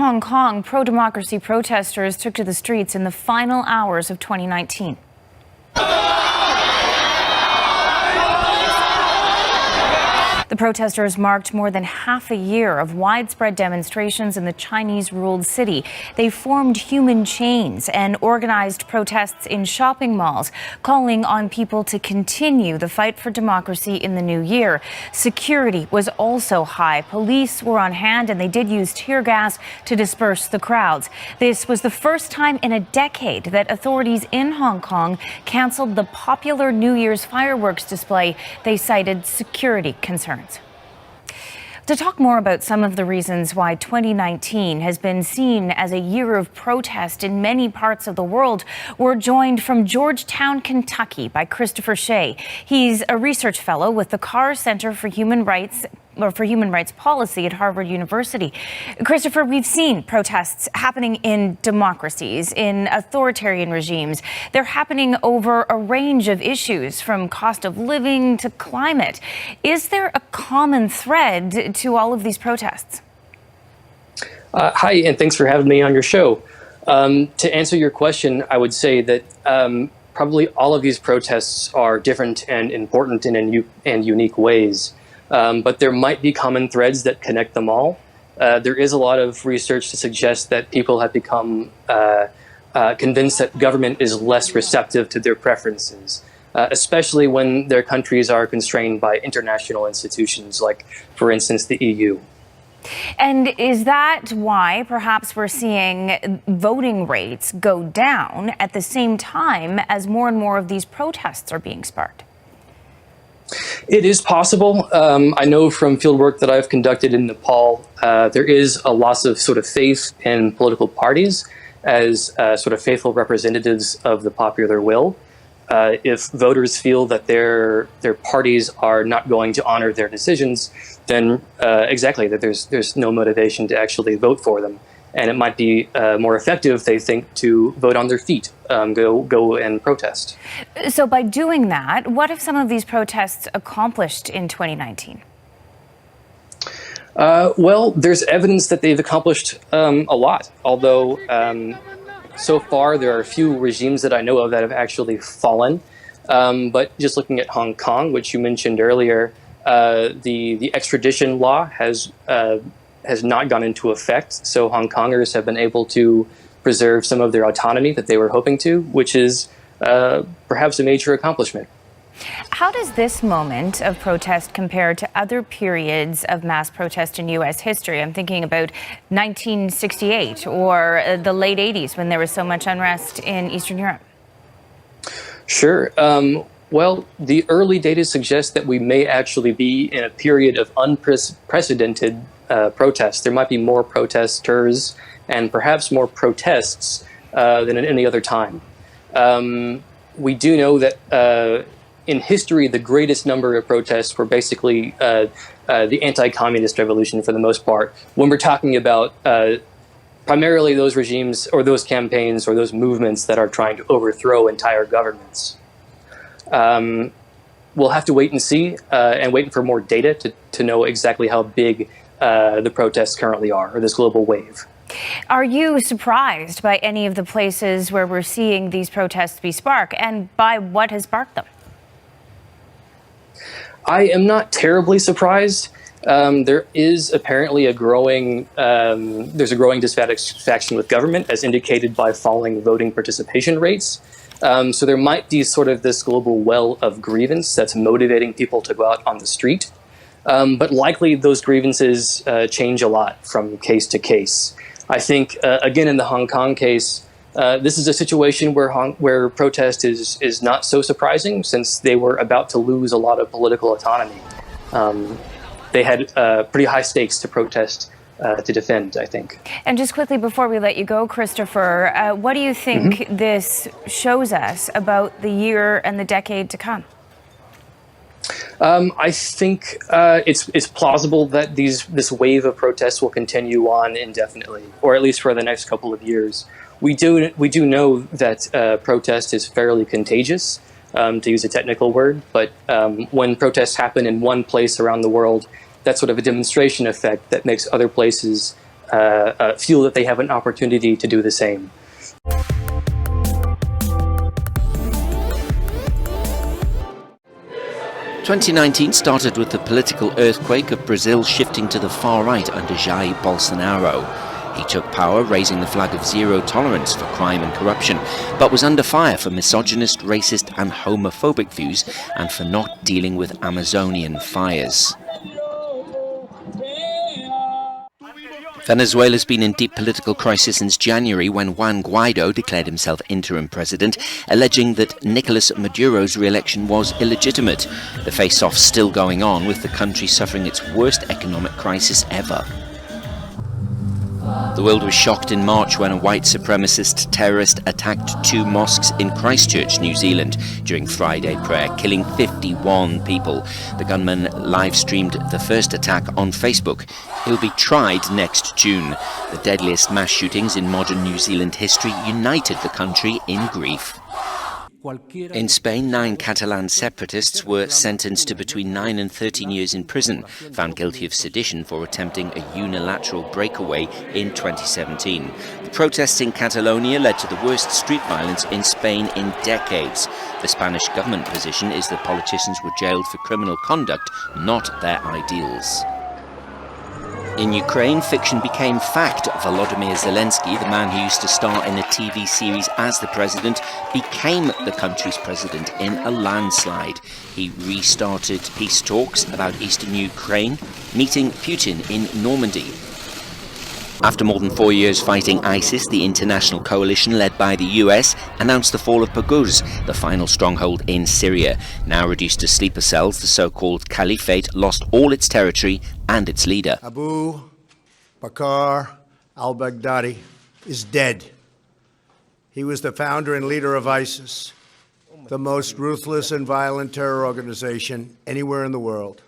Hong Kong, pro-democracy protesters took to the streets in the final hours of 2019. The protesters marked more than half a year of widespread demonstrations in the Chinese-ruled city. They formed human chains and organized protests in shopping malls, calling on people to continue the fight for democracy in the new year. Security was also high. Police were on hand and they did use tear gas to disperse the crowds. This was the first time in a decade that authorities in Hong Kong canceled the popular New Year's fireworks display. They cited security concerns. To talk more about some of the reasons why 2019 has been seen as a year of protest in many parts of the world, we're joined from Georgetown, Kentucky by Christopher Shea. He's a research fellow with the Carr Center for Human Rights Policy at Harvard University. Christopher, we've seen protests happening in democracies, in authoritarian regimes. They're happening over a range of issues, from cost of living to climate. Is there a common thread to all of these protests? Hi, and thanks for having me on your show. To answer your question, I would say that probably all of these protests are different and important in unique ways. But there might be common threads that connect them all. There is a lot of research to suggest that people have become convinced that government is less receptive to their preferences, especially when their countries are constrained by international institutions like, for instance, the EU. And is that why perhaps we're seeing voting rates go down at the same time as more and more of these protests are being sparked? It is possible. I know from field work that I've conducted in Nepal, there is a loss of sort of faith in political parties as sort of faithful representatives of the popular will. If voters feel that their parties are not going to honor their decisions, then exactly that there's no motivation to actually vote for them. And it might be more effective, they think, to vote on their feet, go and protest. So by doing that, what have some of these protests accomplished in 2019? Well, there's evidence that they've accomplished a lot, although so far there are a few regimes that I know of that have actually fallen. But just looking at Hong Kong, which you mentioned earlier, the extradition law has not gone into effect, so Hong Kongers have been able to preserve some of their autonomy that they were hoping to, which is perhaps a major accomplishment. How does this moment of protest compare to other periods of mass protest in U.S. history? I'm thinking about 1968 or the late 80s when there was so much unrest in Eastern Europe. Sure. Well, the early data suggests that we may actually be in a period of unprecedented protests. There might be more protesters and perhaps more protests than at any other time. We do know that in history, the greatest number of protests were basically the anti-communist revolution for the most part. When we're talking about primarily those regimes or those campaigns or those movements that are trying to overthrow entire governments. We'll have to wait and see and wait for more data to know exactly how big the protests currently are, or this global wave. Are you surprised by any of the places where we're seeing these protests be sparked, and by what has sparked them? I am not terribly surprised. There is apparently a growing dissatisfaction with government, as indicated by falling voting participation rates. So there might be sort of this global well of grievance that's motivating people to go out on the street. But likely those grievances change a lot from case to case. I think, again, in the Hong Kong case, this is a situation where protest is not so surprising, since they were about to lose a lot of political autonomy. They had pretty high stakes to protest to defend, I think. And just quickly before we let you go, Christopher, what do you think this shows us about the year and the decade to come? I think it's plausible that this wave of protests will continue on indefinitely, or at least for the next couple of years. We do know that protest is fairly contagious, to use a technical word, but when protests happen in one place around the world, that's sort of a demonstration effect that makes other places feel that they have an opportunity to do the same. "2019 started with the political earthquake of Brazil shifting to the far right under Jair Bolsonaro. He took power, raising the flag of zero tolerance for crime and corruption, but was under fire for misogynist, racist and homophobic views and for not dealing with Amazonian fires. Venezuela's been in deep political crisis since January, when Juan Guaido declared himself interim president, alleging that Nicolas Maduro's re-election was illegitimate. The face-off still going on, with the country suffering its worst economic crisis ever. The world was shocked in March when a white supremacist terrorist attacked 2 mosques in Christchurch, New Zealand, during Friday prayer, killing 51 people. The gunman live-streamed the first attack on Facebook. He'll be tried next June. The deadliest mass shootings in modern New Zealand history united the country in grief. In Spain, 9 Catalan separatists were sentenced to between 9 and 13 years in prison, found guilty of sedition for attempting a unilateral breakaway in 2017. The protests in Catalonia led to the worst street violence in Spain in decades. The Spanish government position is that politicians were jailed for criminal conduct, not their ideals. In Ukraine, fiction became fact. Volodymyr Zelensky, the man who used to star in a TV series as the president, became the country's president in a landslide. He restarted peace talks about eastern Ukraine, meeting Putin in Normandy. After more than 4 years fighting ISIS, the international coalition led by the US announced the fall of Baghouz, the final stronghold in Syria. Now reduced to sleeper cells, the so-called Caliphate lost all its territory and its leader. Abu Bakr al-Baghdadi is dead. He was the founder and leader of ISIS, the most ruthless and violent terror organization anywhere in the world.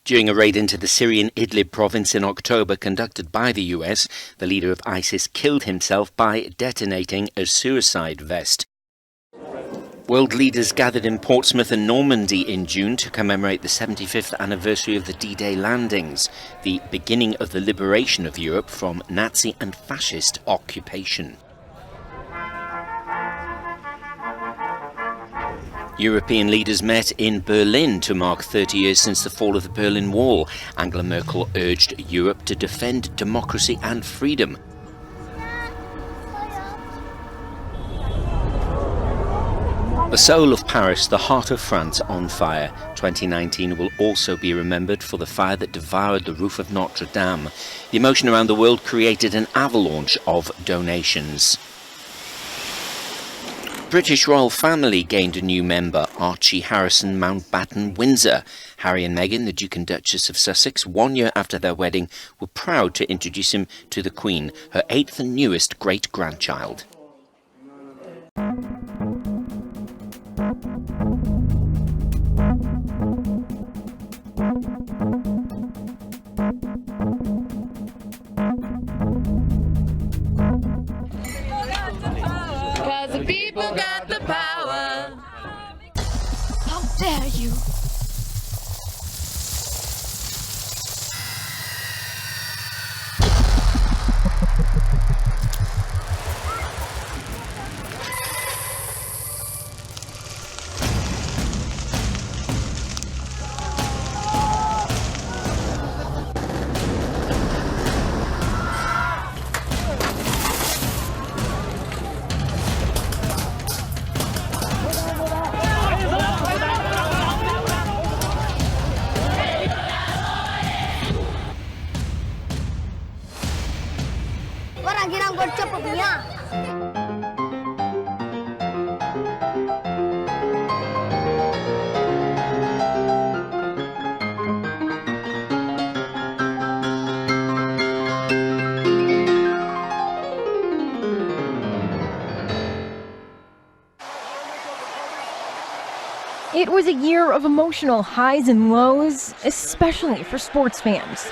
During a raid into the Syrian Idlib province in October conducted by the US, the leader of ISIS killed himself by detonating a suicide vest. World leaders gathered in Portsmouth and Normandy in June to commemorate the 75th anniversary of the D-Day landings, the beginning of the liberation of Europe from Nazi and fascist occupation. European leaders met in Berlin to mark 30 years since the fall of the Berlin Wall. Angela Merkel urged Europe to defend democracy and freedom. The soul of Paris, the heart of France, on fire. 2019 will also be remembered for the fire that devoured the roof of Notre Dame. The emotion around the world created an avalanche of donations. British royal family gained a new member, Archie Harrison Mountbatten Windsor. Harry and Meghan, the Duke and Duchess of Sussex, 1 year after their wedding, were proud to introduce him to the Queen, her 8th and newest great-grandchild. Got the power. How dare you? It was a year of emotional highs and lows, especially for sports fans.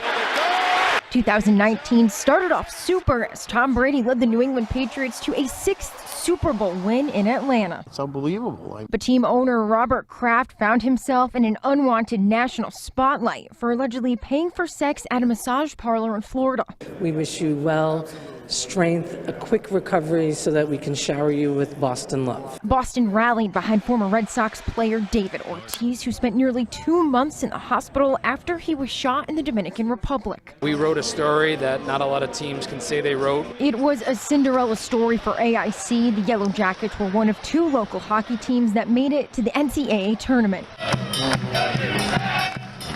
2019 started off super as Tom Brady led the New England Patriots to a 6th Super Bowl win in Atlanta. It's unbelievable. But team owner Robert Kraft found himself in an unwanted national spotlight for allegedly paying for sex at a massage parlor in Florida. We wish you well, strength, a quick recovery so that we can shower you with Boston love. Boston rallied behind former Red Sox player David Ortiz, who spent nearly 2 months in the hospital after he was shot in the Dominican Republic. We wrote a story that not a lot of teams can say they wrote. It was a Cinderella story for AIC. The Yellow Jackets were one of 2 local hockey teams that made it to the NCAA tournament.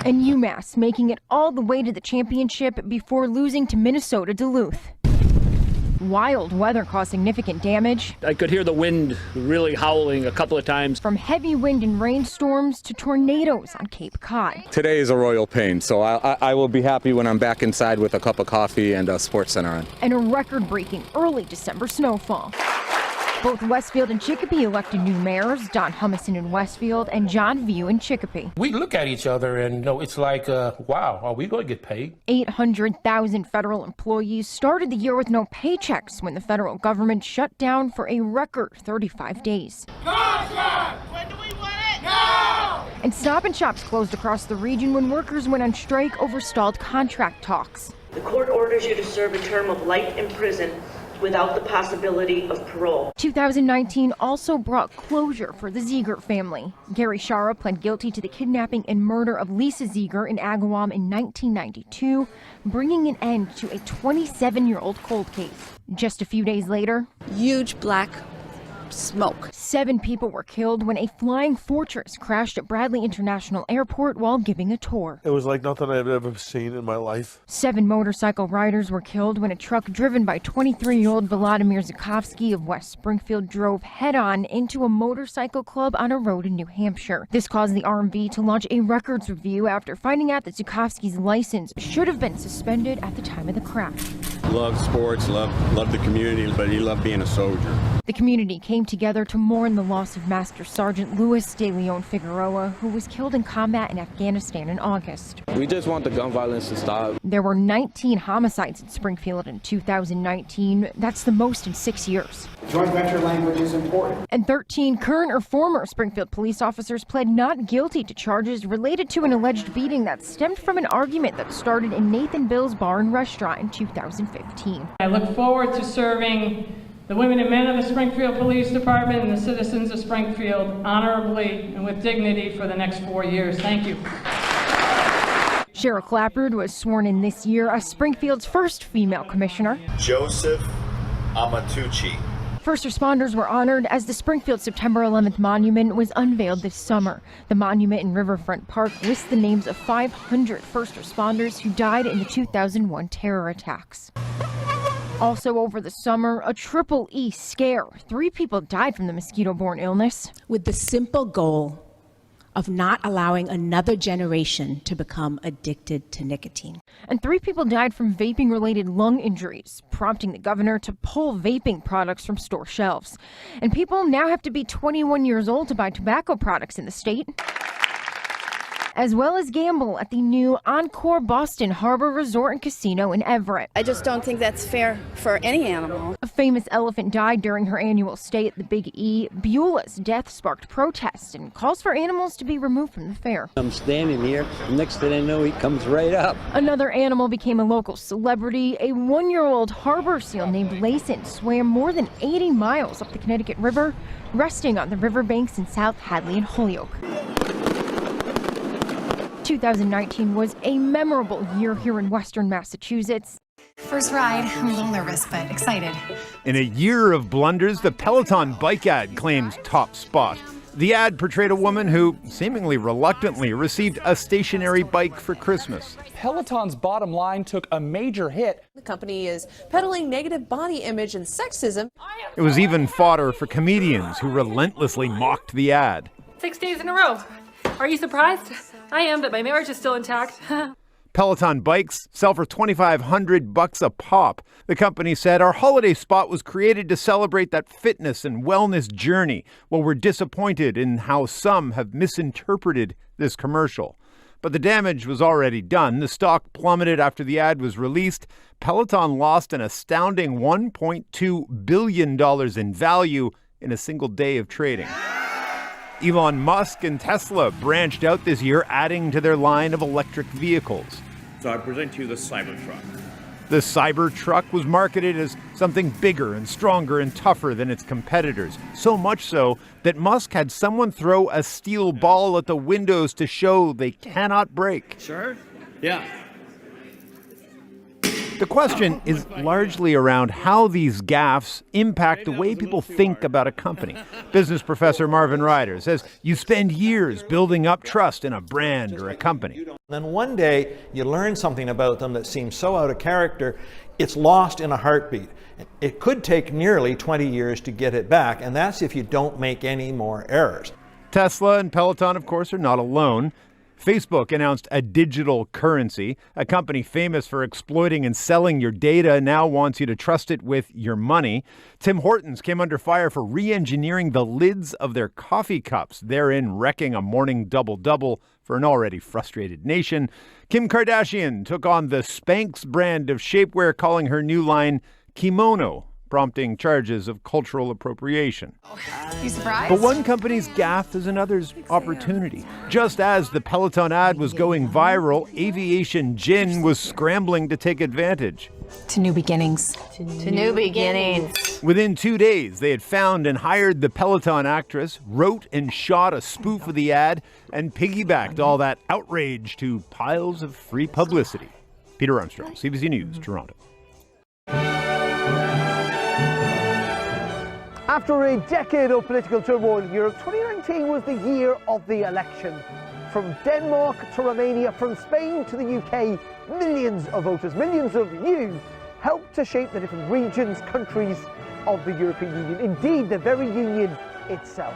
And UMass making it all the way to the championship before losing to Minnesota Duluth. Wild weather caused significant damage. I could hear the wind really howling a couple of times. From heavy wind and rainstorms to tornadoes on Cape Cod. Today is a royal pain, so I will be happy when I'm back inside with a cup of coffee and a sports center on. And a record-breaking early December snowfall. Both Westfield and Chicopee elected new mayors, Don Humison in Westfield and John View in Chicopee. We look at each other and it's like, wow, are we going to get paid? 800,000 federal employees started the year with no paychecks when the federal government shut down for a record 35 days. Contract! When do we want it? Now! And Stop and Shops closed across the region when workers went on strike over stalled contract talks. The court orders you to serve a term of life in prison without the possibility of parole. 2019 also brought closure for the Ziegert family. Gary Shara pled guilty to the kidnapping and murder of Lisa Ziegert in Agawam in 1992, bringing an end to a 27-year-old cold case. Just a few days later, huge black smoke. 7 people were killed when a flying fortress crashed at Bradley International Airport while giving a tour. It was like nothing I've ever seen in my life. 7 motorcycle riders were killed when a truck driven by 23-year-old Volodymyr Zukovsky of West Springfield drove head-on into a motorcycle club on a road in New Hampshire. This caused the RMV to launch a records review after finding out that Zukovsky's license should have been suspended at the time of the crash. Loved sports, loved the community, but he loved being a soldier. The community came together to mourn the loss of Master Sergeant Luis De Leon Figueroa, who was killed in combat in Afghanistan in August. We just want the gun violence to stop. There were 19 homicides in Springfield in 2019. That's the most in 6 years. Joint venture language is important. And 13 current or former Springfield police officers pled not guilty to charges related to an alleged beating that stemmed from an argument that started in Nathan Bill's Bar and Restaurant in 2015. I look forward to serving the women and men of the Springfield Police Department and the citizens of Springfield honorably and with dignity for the next 4 years. Thank you. Cheryl Clappard was sworn in this year as Springfield's first female commissioner. Joseph Amatucci. First responders were honored as the Springfield September 11th Monument was unveiled this summer. The monument in Riverfront Park lists the names of 500 first responders who died in the 2001 terror attacks. Also over the summer, a triple E scare. 3 people died from the mosquito-borne illness. With the simple goal of not allowing another generation to become addicted to nicotine. And 3 people died from vaping-related lung injuries, prompting the governor to pull vaping products from store shelves. And people now have to be 21 years old to buy tobacco products in the state, as well as gamble at the new Encore Boston Harbor Resort and Casino in Everett. I just don't think that's fair for any animal. A famous elephant died during her annual stay at the Big E. Beulah's death sparked protests and calls for animals to be removed from the fair. I'm standing here, next thing I know, he comes right up. Another animal became a local celebrity. A 1-year-old harbor seal named Layson swam more than 80 miles up the Connecticut River, resting on the riverbanks in South Hadley and Holyoke. 2019 was a memorable year here in Western Massachusetts. First ride, I'm a little nervous, but excited. In a year of blunders, the Peloton bike ad claims top spot. The ad portrayed a woman who, seemingly reluctantly, received a stationary bike for Christmas. Peloton's bottom line took a major hit. The company is peddling negative body image and sexism. It was even fodder for comedians who relentlessly mocked the ad. 6 days in a row. Are you surprised? I am, but my marriage is still intact. Peloton bikes sell for $2,500 a pop. The company said, "Our holiday spot was created to celebrate that fitness and wellness journey." Well, we're disappointed in how some have misinterpreted this commercial. But the damage was already done. The stock plummeted after the ad was released. Peloton lost an astounding $1.2 billion in value in a single day of trading. Elon Musk and Tesla branched out this year, adding to their line of electric vehicles. So I present to you the Cybertruck. The Cybertruck was marketed as something bigger and stronger and tougher than its competitors, so much so that Musk had someone throw a steel ball at the windows to show they cannot break. Sure? Yeah. The question is largely around how these gaffes impact the way people think about a company. Business professor Marvin Ryder says you spend years building up trust in a brand or a company. Then one day you learn something about them that seems so out of character, it's lost in a heartbeat. It could take nearly 20 years to get it back, and that's if you don't make any more errors. Tesla and Peloton, of course, are not alone. Facebook announced a digital currency. A company famous for exploiting and selling your data now wants you to trust it with your money. Tim Hortons came under fire for re-engineering the lids of their coffee cups, therein wrecking a morning double-double for an already frustrated nation. Kim Kardashian took on the Spanx brand of shapewear, calling her new line Kimono, prompting charges of cultural appropriation. You surprised? But one company's gaffe is another's opportunity. Just as the Peloton ad was going viral, Aviation Gin was scrambling to take advantage. To new beginnings. To new beginnings. Within 2 days, they had found and hired the Peloton actress, wrote and shot a spoof of the ad, and piggybacked all that outrage to piles of free publicity. Peter Armstrong, CBC News, Toronto. After a decade of political turmoil in Europe, 2019 was the year of the election. From Denmark to Romania, from Spain to the UK, millions of voters, millions of you, helped to shape the different regions, countries of the European Union, indeed the very union itself.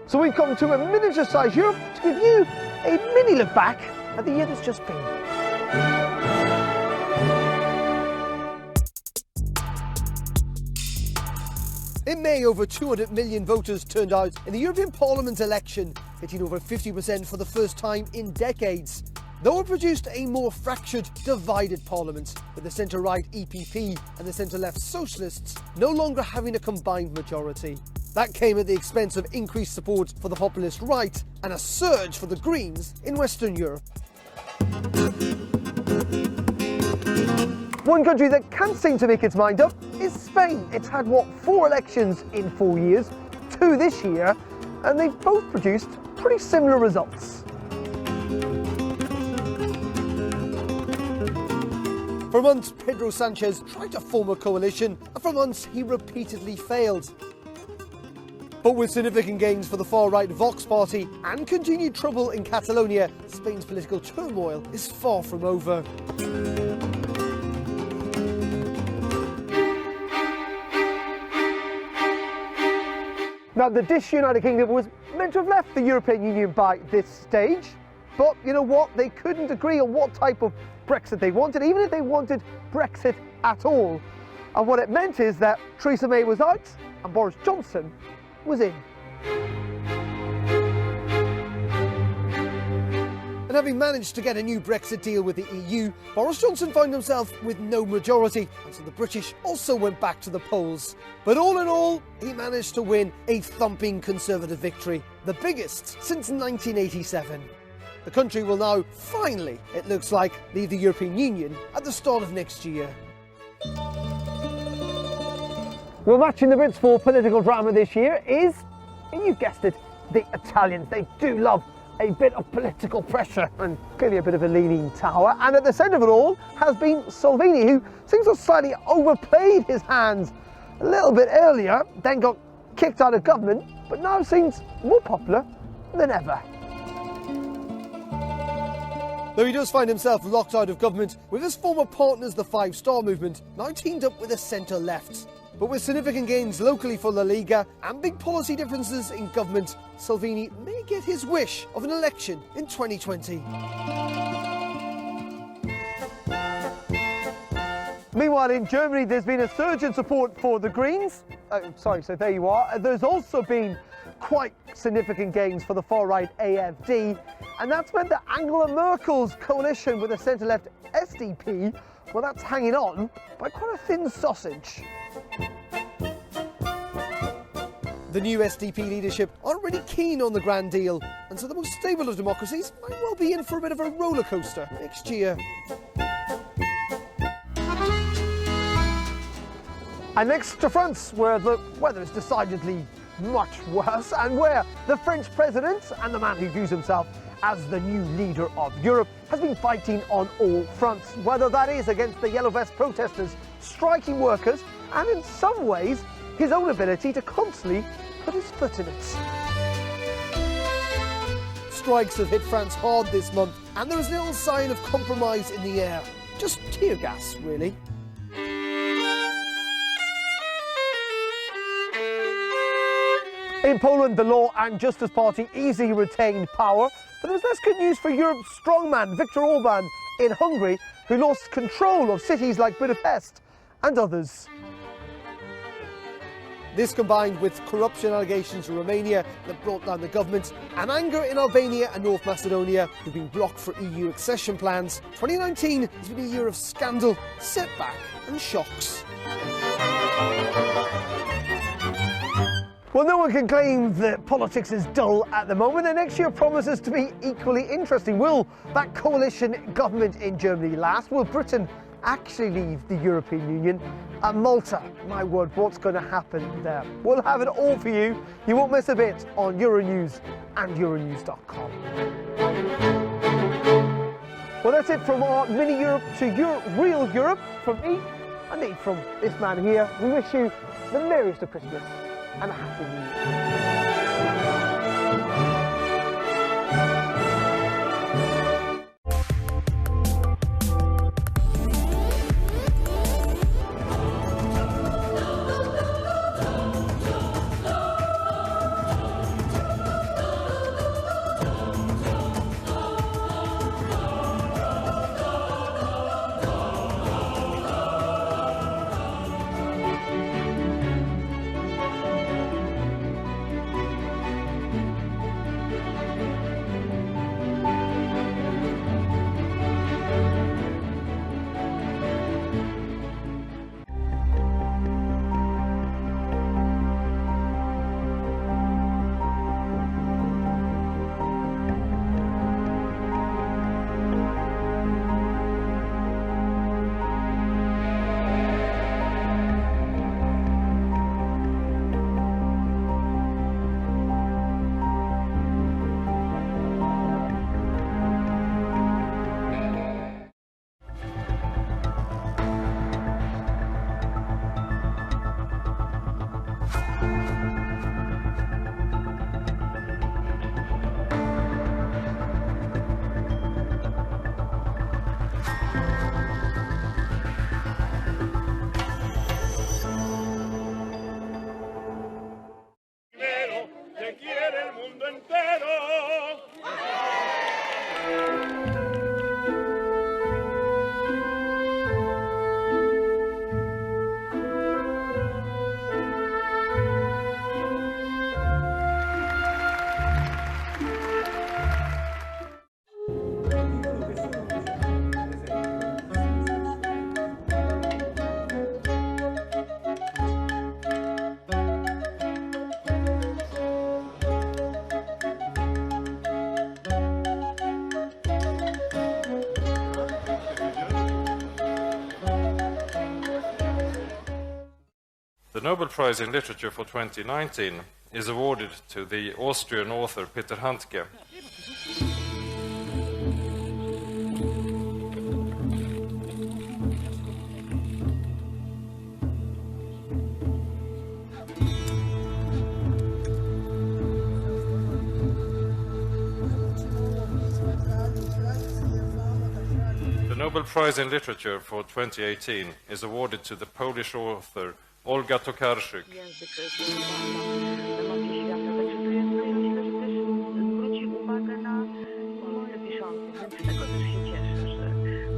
So we've come to a miniature-sized Europe to give you a mini look back at the year that's just been. In May, over 200 million voters turned out in the European Parliament election, hitting over 50% for the first time in decades. Though it produced a more fractured, divided parliament, with the centre-right EPP and the centre-left Socialists no longer having a combined majority. That came at the expense of increased support for the populist right and a surge for the Greens in Western Europe. One country that can't seem to make its mind up is Spain. It's had, 4 elections in 4 years, 2 this year, and they've both produced pretty similar results. For months, Pedro Sanchez tried to form a coalition, and for months he repeatedly failed. But with significant gains for the far-right Vox party and continued trouble in Catalonia, Spain's political turmoil is far from over. Now, the disunited kingdom was meant to have left the European Union by this stage, but you know what? They couldn't agree on what type of Brexit they wanted, even if they wanted Brexit at all. And what it meant is that Theresa May was out and Boris Johnson was in. And having managed to get a new Brexit deal with the EU, Boris Johnson found himself with no majority, and so the British also went back to the polls. But all in all, he managed to win a thumping Conservative victory, the biggest since 1987. The country will now, finally, it looks like, leave the European Union at the start of next year. Well, matching the Brits for political drama this year is, you've guessed it, the Italians. They do love a bit of political pressure and clearly a bit of a leaning tower. And at the centre of it all has been Salvini, who seems to have slightly overplayed his hands a little bit earlier, then got kicked out of government, but now seems more popular than ever. Though he does find himself locked out of government with his former partners, the Five Star Movement, now teamed up with the centre-left. But with significant gains locally for La Liga and big policy differences in government, Salvini may get his wish of an election in 2020. Meanwhile, Meanwhile, in Germany, there's been a surge in support for the Greens. So there you are. There's also been quite significant gains for the far-right AfD, and that's meant that Angela Merkel's coalition with the centre-left SDP, well, that's hanging on by quite a thin sausage. The new SDP leadership aren't really keen on the Grand Deal, and so the most stable of democracies might well be in for a bit of a roller coaster next year. And next to France, where the weather is decidedly much worse, and where the French president, and the man who views himself as the new leader of Europe, has been fighting on all fronts, whether that is against the Yellow Vest protesters, striking workers, and in some ways, his own ability to constantly put his foot in it. Strikes have hit France hard this month, and there is little sign of compromise in the air. Just tear gas, really. In Poland, the Law and Justice Party easily retained power, but there was less good news for Europe's strongman, Viktor Orban, in Hungary, who lost control of cities like Budapest and others. This combined with corruption allegations in Romania that brought down the government, and anger in Albania and North Macedonia, who've been blocked for EU accession plans. 2019 has been a year of scandal, setback and shocks. Well, no one can claim that politics is dull at the moment, and next year promises to be equally interesting. Will that coalition government in Germany last? Will Britain actually leave the European Union? And Malta, my word, what's going to happen there? We'll have it all for you. You won't miss a bit on Euronews and Euronews.com. Well, that's it from our mini Europe to real Europe. From me, and Nate, from this man here, we wish you the merriest of Christmas and a happy New Year. The Nobel Prize in Literature for 2019 is awarded to the Austrian author Peter Handke. The Nobel Prize in Literature for 2018 is awarded to the Polish author Olga Tokarczuk.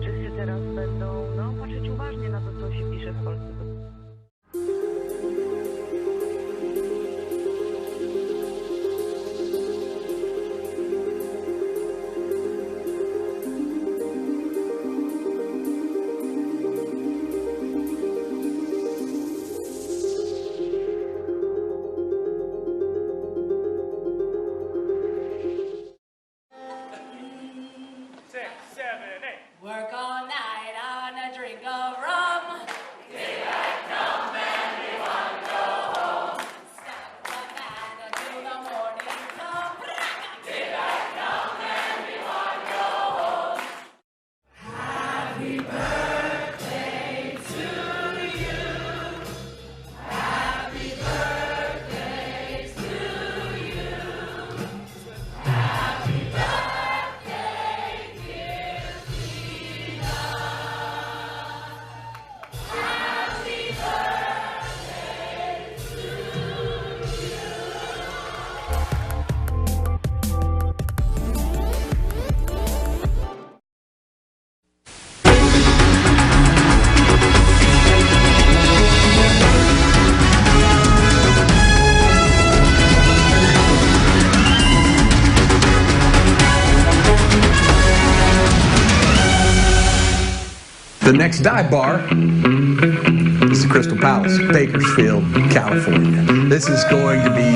Wszyscy teraz będą patrzeć uważnie na to, co się The next dive bar is the Crystal Palace, Bakersfield, California. This is going to be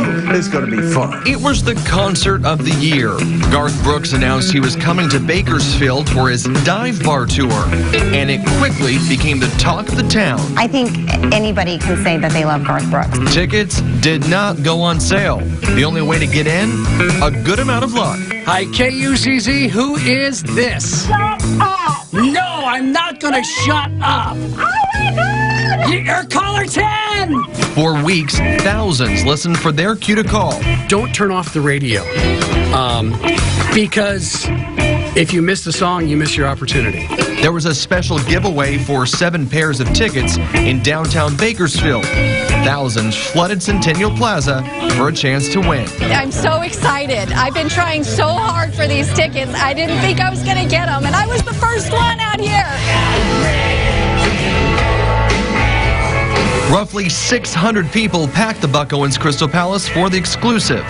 fun. It was the concert of the year. Garth Brooks announced he was coming to Bakersfield for his dive bar tour, and it quickly became the talk of the town. I think anybody can say that they love Garth Brooks. Tickets did not go on sale. The only way to get in, a good amount of luck. Hi, KUCZ, who is this? Shut up! No, I'm not gonna shut up! Oh my God! You're caller 10! For weeks, thousands listened for their cue to call. Don't turn off the radio, because if you miss the song, you miss your opportunity. There was a special giveaway for 7 pairs of tickets in downtown Bakersfield. Thousands flooded Centennial Plaza for a chance to win. I'm so excited. I've been trying so hard for these tickets. I didn't think I was going to get them, and I was the first one out here. Roughly 600 people packed the Buck Owens Crystal Palace for the exclusive.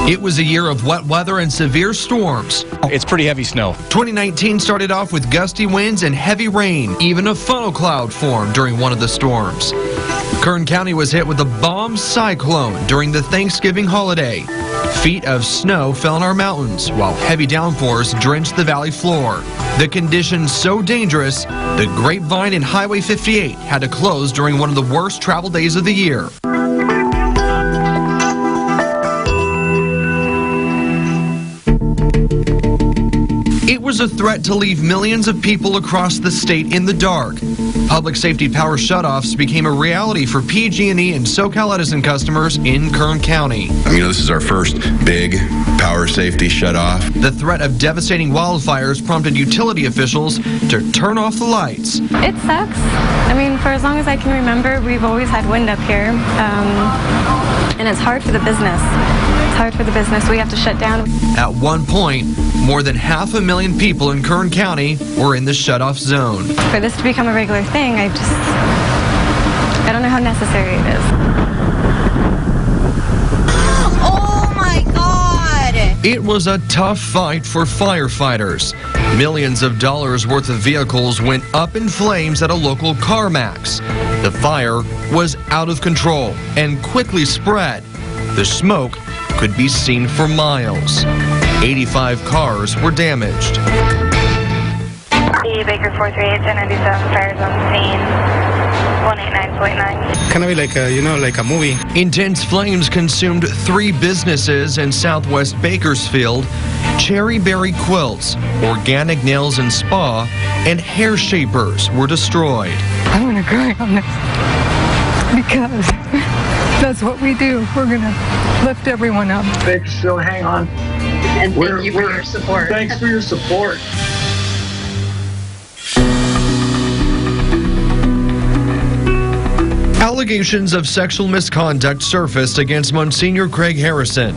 It was a year of wet weather and severe storms. It's pretty heavy snow. 2019 started off with gusty winds and heavy rain. Even a funnel cloud formed during one of the storms. Kern County was hit with a bomb cyclone during the Thanksgiving holiday. Feet of snow fell in our mountains, while heavy downpours drenched the valley floor. The conditions so dangerous, the Grapevine and Highway 58 had to close during one of the worst travel days of the year. It was a threat to leave millions of people across the state in the dark. Public safety power shutoffs became a reality for PG&E and SoCal Edison customers in Kern County. This is our first big power safety shutoff. The threat of devastating wildfires prompted utility officials to turn off the lights. It sucks. I mean, for as long as I can remember, we've always had wind up here. And it's hard for the business. It's hard for the business. We have to shut down. At one point, more than 500,000 people in Kern County were in the shutoff zone. For this to become a regular thing, I don't know how necessary it is. Oh my God! It was a tough fight for firefighters. Millions of dollars worth of vehicles went up in flames at a local CarMax. The fire was out of control and quickly spread. The smoke could be seen for miles. 85 cars were damaged. Baker 438 1097, fires on the scene, 189.9. Kind of like a movie. Intense flames consumed 3 businesses in southwest Bakersfield. Cherry Berry Quilts, Organic Nails and Spa, and Hair Shapers were destroyed. I'm going to cry on this because that's what we do. We're going to lift everyone up. Bakersfield, hang on. And thank you for your support. Thanks for your support. Allegations of sexual misconduct surfaced against Monsignor Craig Harrison.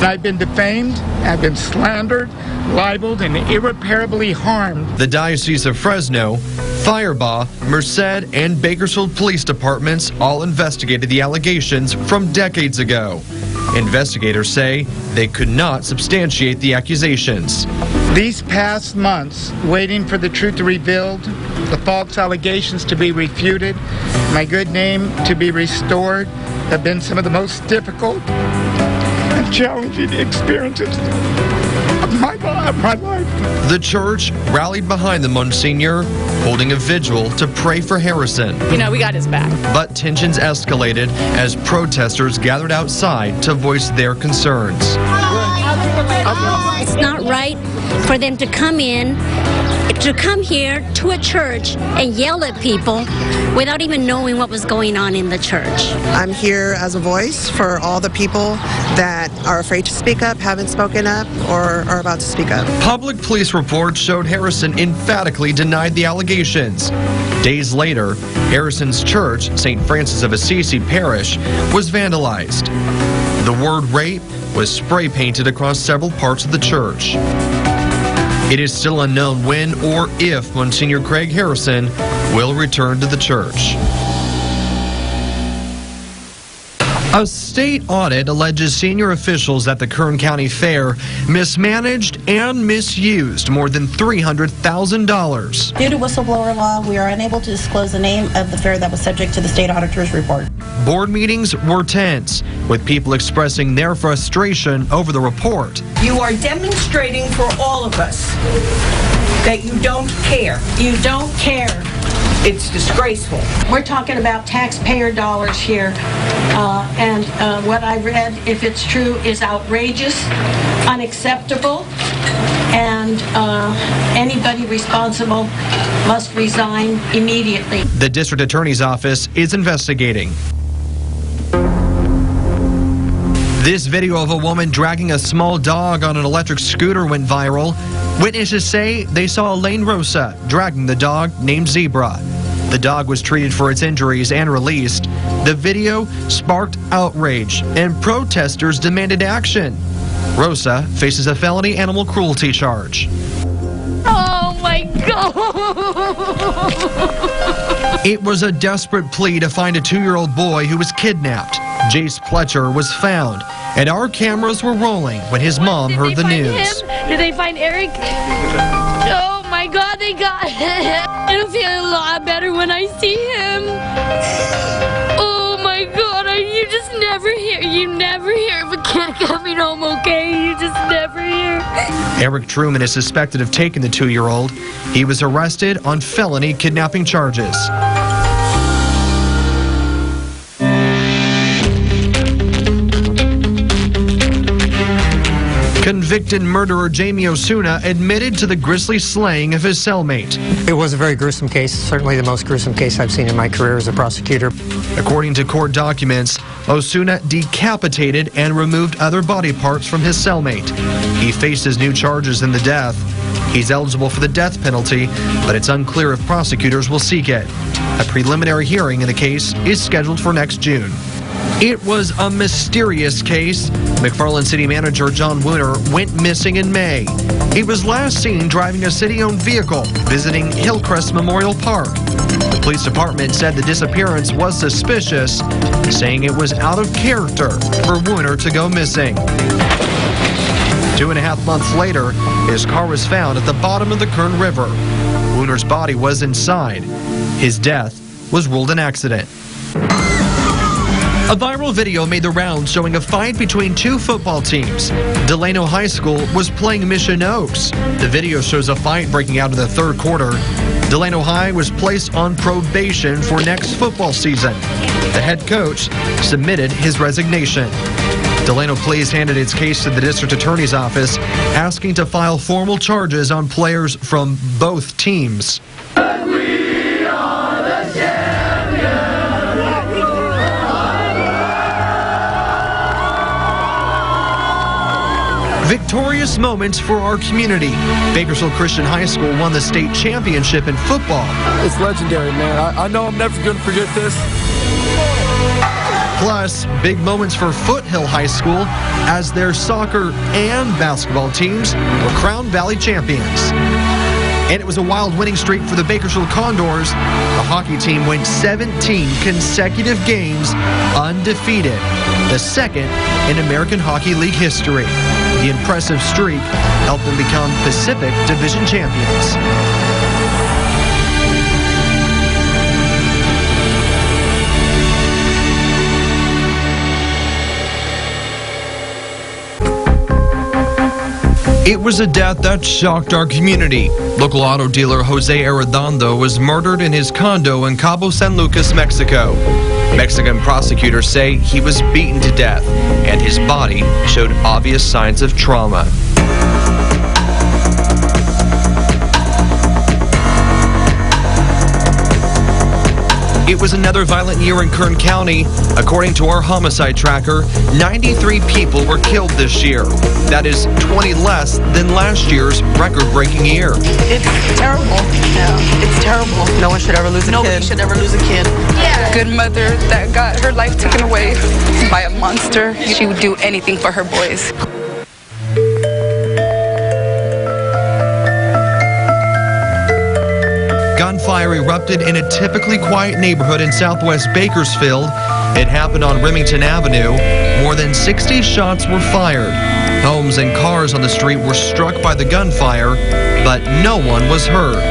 I've been defamed, I've been slandered, libeled, and irreparably harmed. The Diocese of Fresno, Firebaugh, Merced, and Bakersfield police departments all investigated the allegations from decades ago. Investigators say they could not substantiate the accusations. These past months, waiting for the truth to be revealed, the false allegations to be refuted, my good name to be restored, have been some of the most difficult and challenging experiences of my life. The church rallied behind the Monsignor, holding a vigil to pray for Harrison. We got his back. But tensions escalated as protesters gathered outside to voice their concerns. It's not right for them to come here to a church and yell at people without even knowing what was going on in the church. I'm here as a voice for all the people that are afraid to speak up, haven't spoken up, or are about to speak up. Public police reports showed Harrison emphatically denied the allegations. Days later, Harrison's church, St. Francis of Assisi Parish, was vandalized. The word rape was spray painted across several parts of the church. It is still unknown when or if Monsignor Craig Harrison will return to the church. A state audit alleges senior officials at the Kern County Fair mismanaged and misused more than $300,000. Due to whistleblower law, we are unable to disclose the name of the fair that was subject to the state auditor's report. Board meetings were tense, with people expressing their frustration over the report. You are demonstrating for all of us that you don't care. You don't care. It's disgraceful. We're talking about taxpayer dollars here, and what I read, if it's true, is outrageous, unacceptable, and anybody responsible must resign immediately. The district attorney's office is investigating. This video of a woman dragging a small dog on an electric scooter went viral. Witnesses say they saw Elaine Rosa dragging the dog named Zebra. The dog was treated for its injuries and released. The video sparked outrage, and protesters demanded action. Rosa faces a felony animal cruelty charge. Oh my God! It was a desperate plea to find a 2-year-old boy who was kidnapped. Jace Pletcher was found, and our cameras were rolling when his mom heard the news. Did they find Eric? Oh my God, they got him. It'll feel a lot better when I see him. Oh my God, you just never hear. You never hear of a kid coming home okay. You just never hear. Eric Truman is suspected of taking the 2-year-old. He was arrested on felony kidnapping charges. Convicted murderer Jamie Osuna admitted to the grisly slaying of his cellmate. It was a very gruesome case, certainly the most gruesome case I've seen in my career as a prosecutor. According to court documents, Osuna decapitated and removed other body parts from his cellmate. He faces new charges in the death. He's eligible for the death penalty, but it's unclear if prosecutors will seek it. A preliminary hearing in the case is scheduled for next June. It was a mysterious case. McFarland City Manager John Wooner went missing in May. He was last seen driving a city-owned vehicle visiting Hillcrest Memorial Park. The police department said the disappearance was suspicious, saying it was out of character for Wooner to go missing. 2.5 months later, his car was found at the bottom of the Kern River. Wooner's body was inside. His death was ruled an accident. A viral video made the rounds showing a fight between two football teams. Delano High School was playing Mission Oaks. The video shows a fight breaking out in the third quarter. Delano High was placed on probation for next football season. The head coach submitted his resignation. Delano Police handed its case to the district attorney's office, asking to file formal charges on players from both teams. Victorious moments for our community. Bakersfield Christian High School won the state championship in football. It's legendary, man. I know I'm never going to forget this. Plus, big moments for Foothill High School as their soccer and basketball teams were Crown Valley champions. And it was a wild winning streak for the Bakersfield Condors. The hockey team went 17 consecutive games undefeated, the second in American Hockey League history. The impressive streak helped them become Pacific Division champions. It was a death that shocked our community. Local auto dealer Jose Arredondo was murdered in his condo in Cabo San Lucas, Mexico. Mexican prosecutors say he was beaten to death, and his body showed obvious signs of trauma. It was another violent year in Kern County. According to our homicide tracker, 93 people were killed this year. That is 20 less than last year's record-breaking year. It's terrible. Yeah, it's terrible. No one should ever lose a kid. Nobody should ever lose a kid. Yeah. Good mother that got her life taken away by a monster. She would do anything for her boys. Gunfire erupted in a typically quiet neighborhood in southwest Bakersfield It happened on Remington Avenue. More than 60 shots were fired. Homes and cars on the street were struck by the gunfire, but no one was hurt.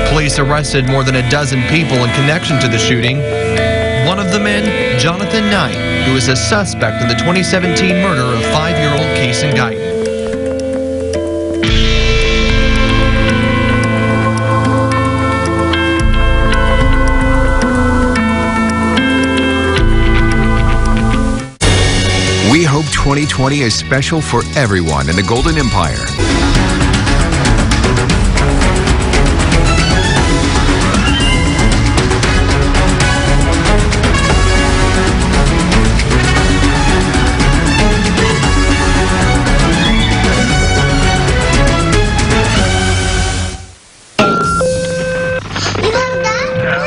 Police arrested more than a dozen people in connection to the shooting. One of the men, Jonathan Knight, who is a suspect in the 2017 murder of 5-year-old Kason Guyton. We hope 2020 is special for everyone in the Golden Empire.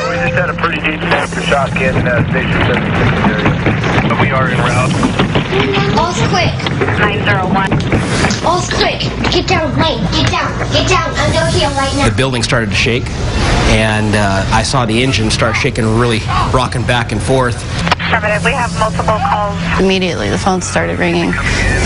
We just had a pretty deep aftershock in Station 76 area. We are en route. All's quick. 901. All's quick. Get down, Lane. Get down. Get down. I'm down here right now. The building started to shake, and I saw the engine start shaking, really rocking back and forth. Affirmative. We have multiple calls. Immediately, the phone started ringing.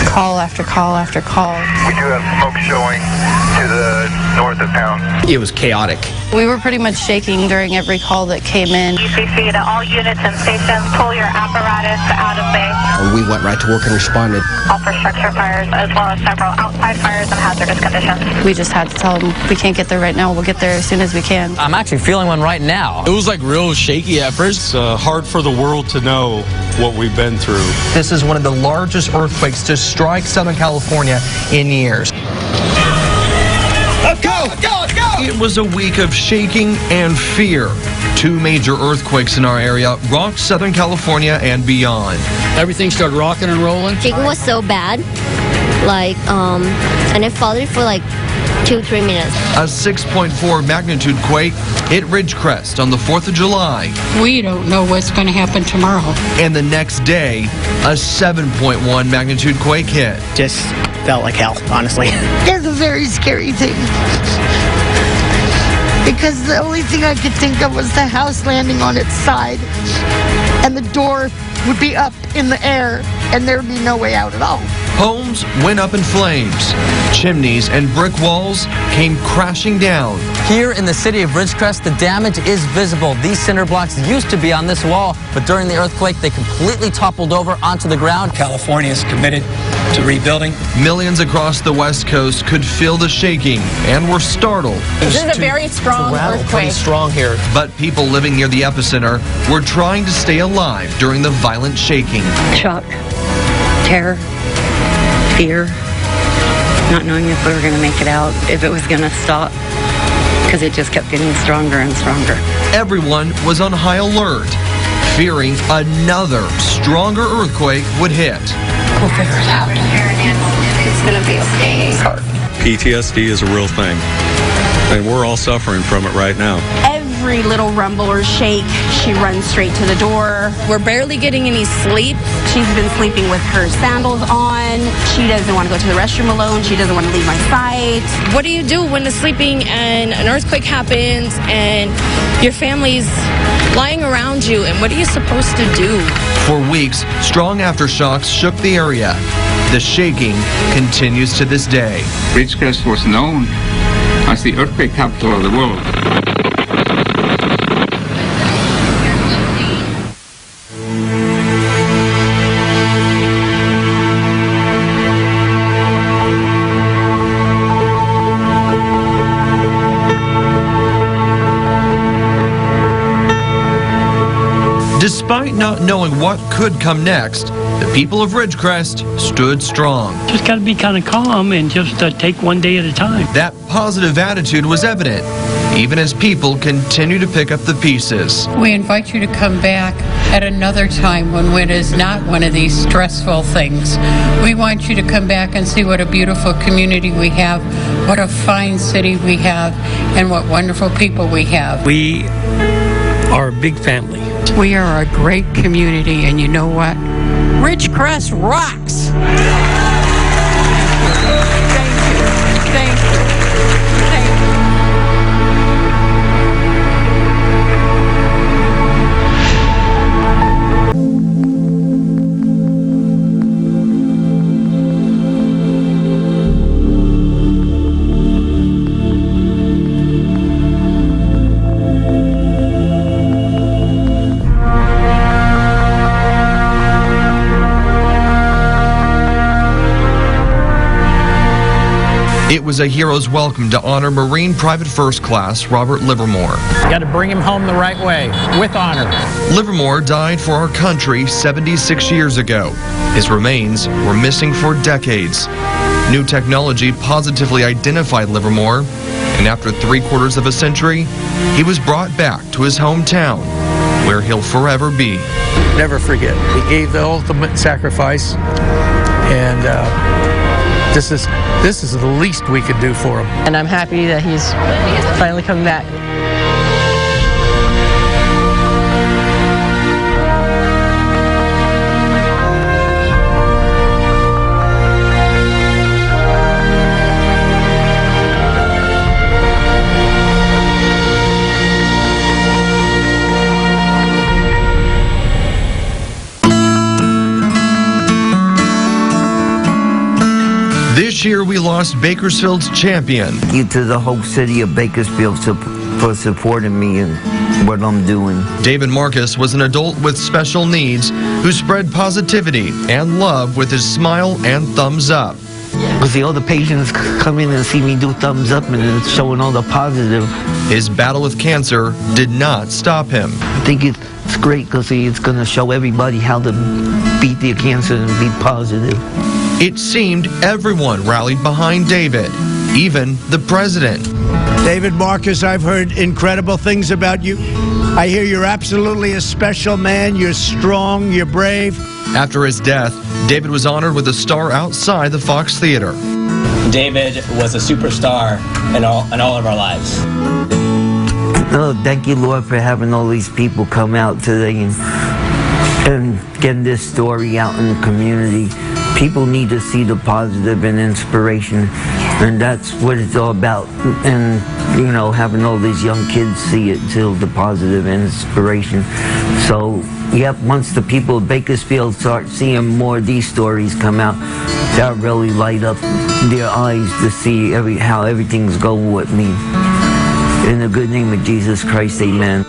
Call after call after call. We do have smoke showing to the north of town. It was chaotic. We were pretty much shaking during every call that came in. UCC to all units and stations, pull your apparatus out of bay. We went right to work and responded. All for structure fires, as well as several outside fires and hazardous conditions. We just had to tell them we can't get there right now. We'll get there as soon as we can. I'm actually feeling one right now. It was like real shaky at first. It's hard for the world to know what we've been through. This is one of the largest earthquakes to strike Southern California in years. Let's go! Let's go! Let's go! It was a week of shaking and fear. 2 major earthquakes in our area rocked Southern California and beyond. Everything started rocking and rolling. Shaking was so bad, and it followed for 2-3 minutes. A 6.4 magnitude quake hit Ridgecrest on the 4th of July. We don't know what's going to happen tomorrow. And the next day, a 7.1 magnitude quake hit. Just felt like hell, honestly. It's a very scary thing. Because the only thing I could think of was the house landing on its side, and the door would be up in the air, and there would be no way out at all. Homes went up in flames. Chimneys and brick walls came crashing down. Here in the city of Ridgecrest, the damage is visible. These cinder blocks used to be on this wall, but during the earthquake, they completely toppled over onto the ground. California is committed to rebuilding. Millions across the West Coast could feel the shaking and were startled. This is a very strong Pretty earthquake. strong here. But people living near the epicenter were trying to stay alive during the violent shaking. Shock, terror, fear, not knowing if we were going to make it out, if it was going to stop, because it just kept getting stronger and stronger. Everyone was on high alert, fearing another stronger earthquake would hit. We'll figure it out. It's going to be okay. PTSD is a real thing, and we're all suffering from it right now. Every little rumble or shake, she runs straight to the door. We're barely getting any sleep. She's been sleeping with her sandals on. She doesn't want to go to the restroom alone. She doesn't want to leave my sight. What do you do when it's sleeping and an earthquake happens and your family's lying around you, and what are you supposed to do? For weeks, strong aftershocks shook the area. The shaking continues to this day. Ridgecrest was known as the earthquake capital of the world. Despite not knowing what could come next, the people of Ridgecrest stood strong. Just got to be kind of calm and just take one day at a time. That positive attitude was evident, even as people continue to pick up the pieces. We invite you to come back at another time when it is not one of these stressful things. We want you to come back and see what a beautiful community we have, what a fine city we have, and what wonderful people we have. We are a big family. We are a great community, and you know what? Ridgecrest rocks! Thank you. Thank you. Thank you. It was a hero's welcome to honor Marine Private First Class Robert Livermore. You got to bring him home the right way, with honor. Livermore died for our country 76 years ago. His remains were missing for decades. New technology positively identified Livermore, and after 3/4 of a century, he was brought back to his hometown, where he'll forever be. Never forget. He gave the ultimate sacrifice, and this is the least we could do for him. And I'm happy that he's finally come back. This year we lost Bakersfield's champion. Thank you to the whole city of Bakersfield for supporting me and what I'm doing. David Marcus was an adult with special needs who spread positivity and love with his smile and thumbs up. Because all the patients come in and see me do thumbs up and it's showing all the positive. His battle with cancer did not stop him. I think it's great because it's going to show everybody how to beat the cancer and be positive. It seemed everyone rallied behind David, even the president. David Marcus, I've heard incredible things about you. I hear you're absolutely a special man. You're strong, you're brave. After his death, David was honored with a star outside the Fox Theater. David was a superstar in all of our lives. Oh, thank you, Lord, for having all these people come out today and getting this story out in the community. People need to see the positive and inspiration, and that's what it's all about. And, you know, having all these young kids see it too, the positive inspiration. So, yep, once the people of Bakersfield start seeing more of these stories come out, that really light up their eyes to see how everything's going with me. In the good name of Jesus Christ, amen.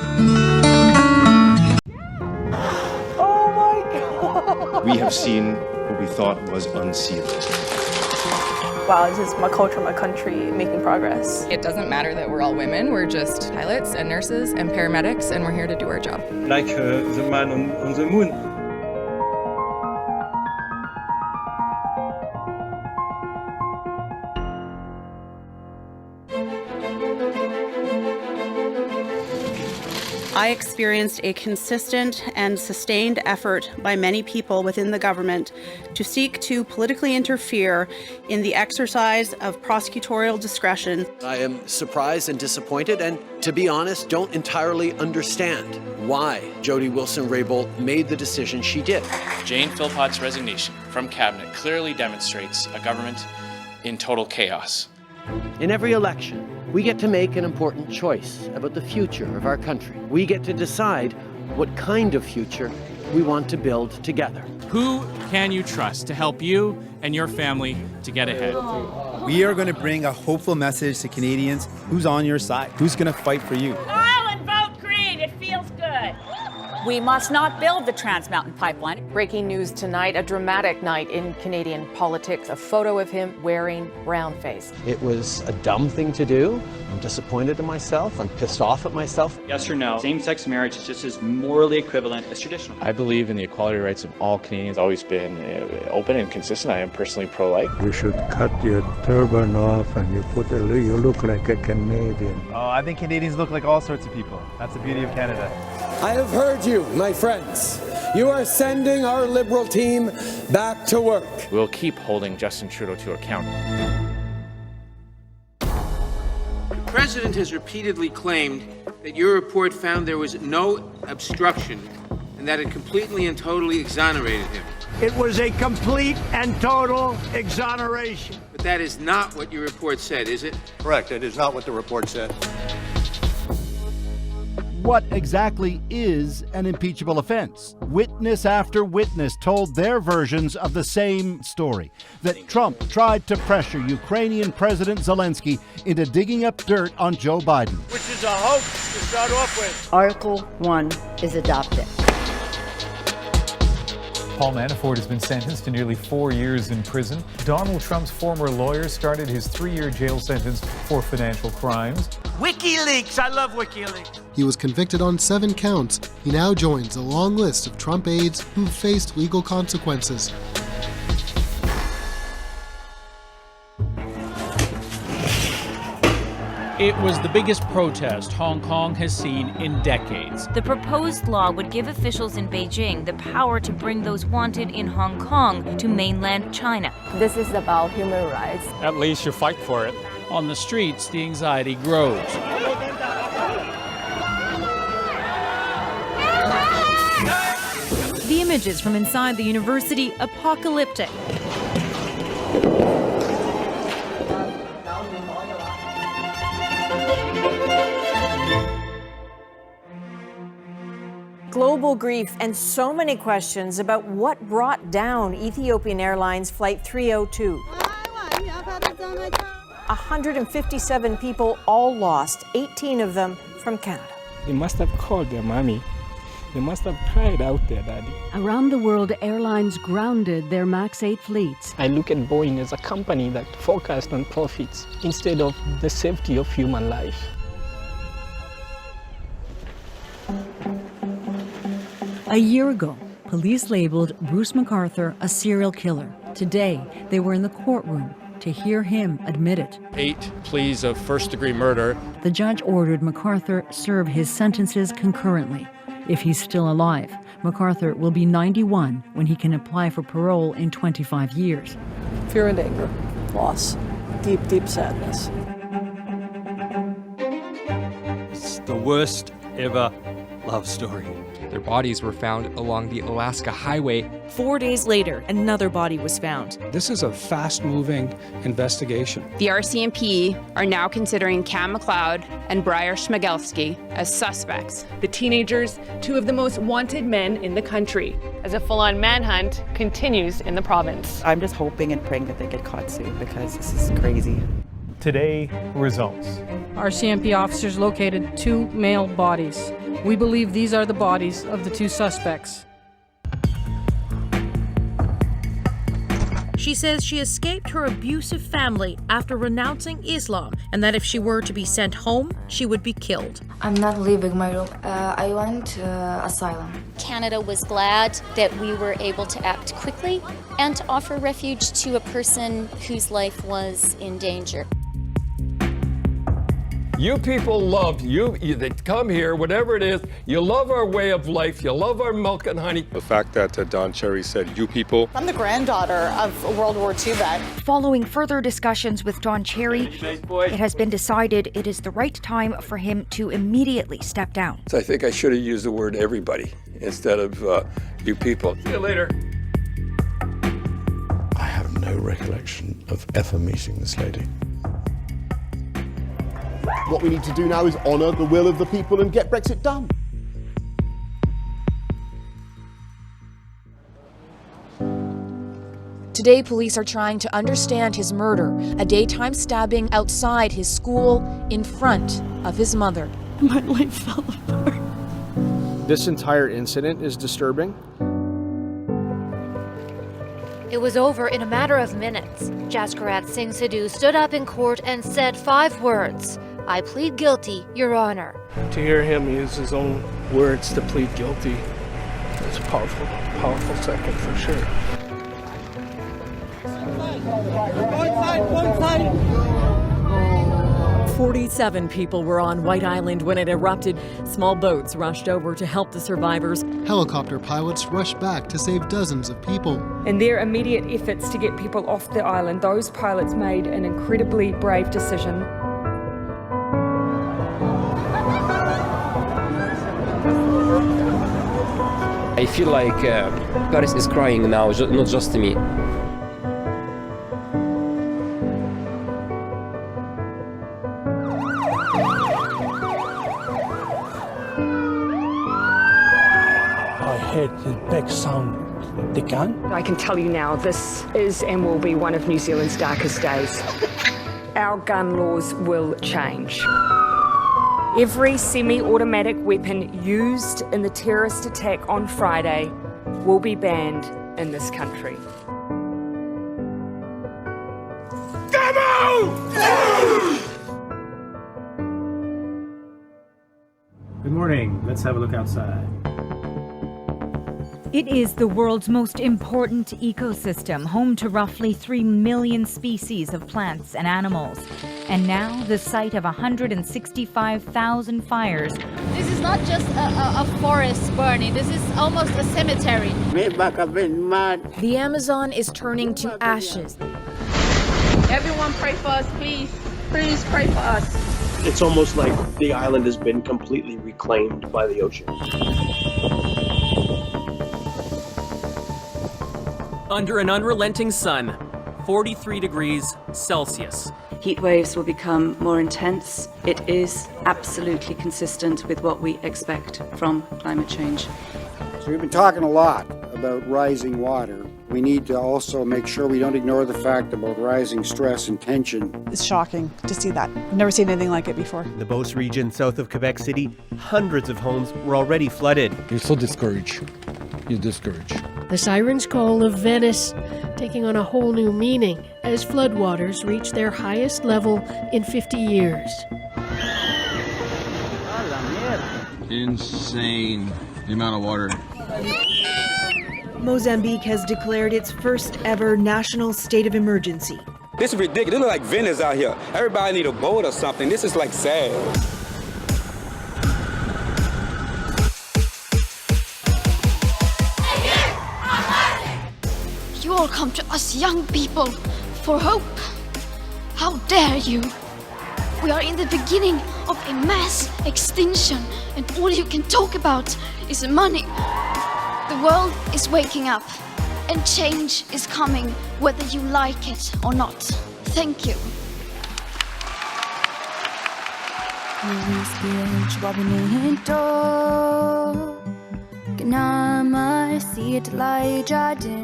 Oh my God! We have seen what we thought was unsealed. Wow, this is my culture, my country making progress. It doesn't matter that we're all women, we're just pilots and nurses and paramedics, and we're here to do our job. Like the man on the moon. I experienced a consistent and sustained effort by many people within the government to seek to politically interfere in the exercise of prosecutorial discretion. I am surprised and disappointed, and to be honest, don't entirely understand why Jody Wilson-Raybould made the decision she did. Jane Philpott's resignation from cabinet clearly demonstrates a government in total chaos. In every election, we get to make an important choice about the future of our country. We get to decide what kind of future we want to build together. Who can you trust to help you and your family to get ahead? We are going to bring a hopeful message to Canadians. Who's on your side? Who's going to fight for you? File and vote green. It feels good. We must not build the Trans Mountain Pipeline. Breaking news tonight, a dramatic night in Canadian politics, a photo of him wearing brown face. It was a dumb thing to do. I'm disappointed in myself. I'm pissed off at myself. Yes or no, same-sex marriage is just as morally equivalent as traditional. I believe in the equality rights of all Canadians. Always been open and consistent. I am personally pro-life. You should cut your turban off and you look like a Canadian. Oh, I think Canadians look like all sorts of people. That's the beauty of Canada. I have heard you, my friends. You are sending our Liberal team back to work. We'll keep holding Justin Trudeau to account. The President has repeatedly claimed that your report found there was no obstruction and that it completely and totally exonerated him. It was a complete and total exoneration. But that is not what your report said, is it? Correct. It is not what the report said. What exactly is an impeachable offense? Witness after witness told their versions of the same story, that Trump tried to pressure Ukrainian President Zelensky into digging up dirt on Joe Biden. Which is a hoax to start off with. Article 1 is adopted. Paul Manafort has been sentenced to nearly 4 years in prison. Donald Trump's former lawyer started his 3-year jail sentence for financial crimes. WikiLeaks! I love WikiLeaks! He was convicted on 7 counts. He now joins a long list of Trump aides who've faced legal consequences. It was the biggest protest Hong Kong has seen in decades. The proposed law would give officials in Beijing the power to bring those wanted in Hong Kong to mainland China. This is about human rights. At least you fight for it. On the streets, the anxiety grows. The images from inside the university apocalyptic. Global grief and so many questions about what brought down Ethiopian Airlines Flight 302. 157 people, all lost, 18 of them from Canada. They must have called their mommy. They must have cried out their daddy. Around the world, airlines grounded their MAX 8 fleets. I look at Boeing as a company that focused on profits instead of the safety of human life. A year ago, police labeled Bruce MacArthur a serial killer. Today, they were in the courtroom to hear him admit it. 8 pleas of first-degree murder. The judge ordered MacArthur serve his sentences concurrently. If he's still alive, MacArthur will be 91 when he can apply for parole in 25 years. Fear and anger, loss, deep, deep sadness. It's the worst ever love story. Their bodies were found along the Alaska Highway. 4 days later, another body was found. This is a fast-moving investigation. The RCMP are now considering Cam McLeod and Briar Schmigelski as suspects. The teenagers, 2 of the most wanted men in the country, as a full-on manhunt continues in the province. I'm just hoping and praying that they get caught soon because this is crazy. Today, results. RCMP officers located 2 male bodies. We believe these are the bodies of the 2 suspects. She says she escaped her abusive family after renouncing Islam, and that if she were to be sent home, she would be killed. I'm not leaving my room. I want asylum. Canada was glad that we were able to act quickly and to offer refuge to a person whose life was in danger. You people love you that come here, whatever it is, you love our way of life, you love our milk and honey. The fact that Don Cherry said, you people. I'm the granddaughter of a World War II vet. Following further discussions with Don Cherry, it has been decided it is the right time for him to immediately step down. So I think I should have used the word everybody instead of you people. See you later. I have no recollection of ever meeting this lady. What we need to do now is honour the will of the people and get Brexit done. Today, police are trying to understand his murder, a daytime stabbing outside his school in front of his mother. My life fell apart. This entire incident is disturbing. It was over in a matter of minutes. Jaskarat Singh Sidhu stood up in court and said 5 words. I plead guilty, Your Honor. To hear him use his own words to plead guilty, it's a powerful second for sure. 47 people were on White Island when it erupted. Small boats rushed over to help the survivors. Helicopter pilots rushed back to save dozens of people. In their immediate efforts to get people off the island, those pilots made an incredibly brave decision. I feel like Paris is crying now, not just to me. I heard the big sound, the gun. I can tell you now, this is and will be one of New Zealand's darkest days. Our gun laws will change. Every semi-automatic weapon used in the terrorist attack on Friday will be banned in this country. Good morning. Let's have a look outside. It is the world's most important ecosystem, home to roughly 3 million species of plants and animals. And now the site of 165,000 fires. This is not just a forest burning, this is almost a cemetery. The Amazon is turning to ashes. Everyone pray for us, please. Please pray for us. It's almost like the island has been completely reclaimed by the ocean. Under an unrelenting sun, 43 degrees Celsius. Heat waves will become more intense. It is absolutely consistent with what we expect from climate change. So we've been talking a lot about rising water. We need to also make sure we don't ignore the fact about rising stress and tension. It's shocking to see that. I've never seen anything like it before. In the Beauce region south of Quebec City, hundreds of homes were already flooded. You're so discouraged. You're discouraged. The siren's call of Venice taking on a whole new meaning as floodwaters reach their highest level in 50 years. Insane, the amount of water. Mozambique has declared its first ever national state of emergency. This is ridiculous. It looks like Venice out here. Everybody need a boat or something. This is like sad. You all come to us young people for hope. How dare you? We are in the beginning of a mass extinction, and all you can talk about is money. The world is waking up, and change is coming whether you like it or not. Thank you.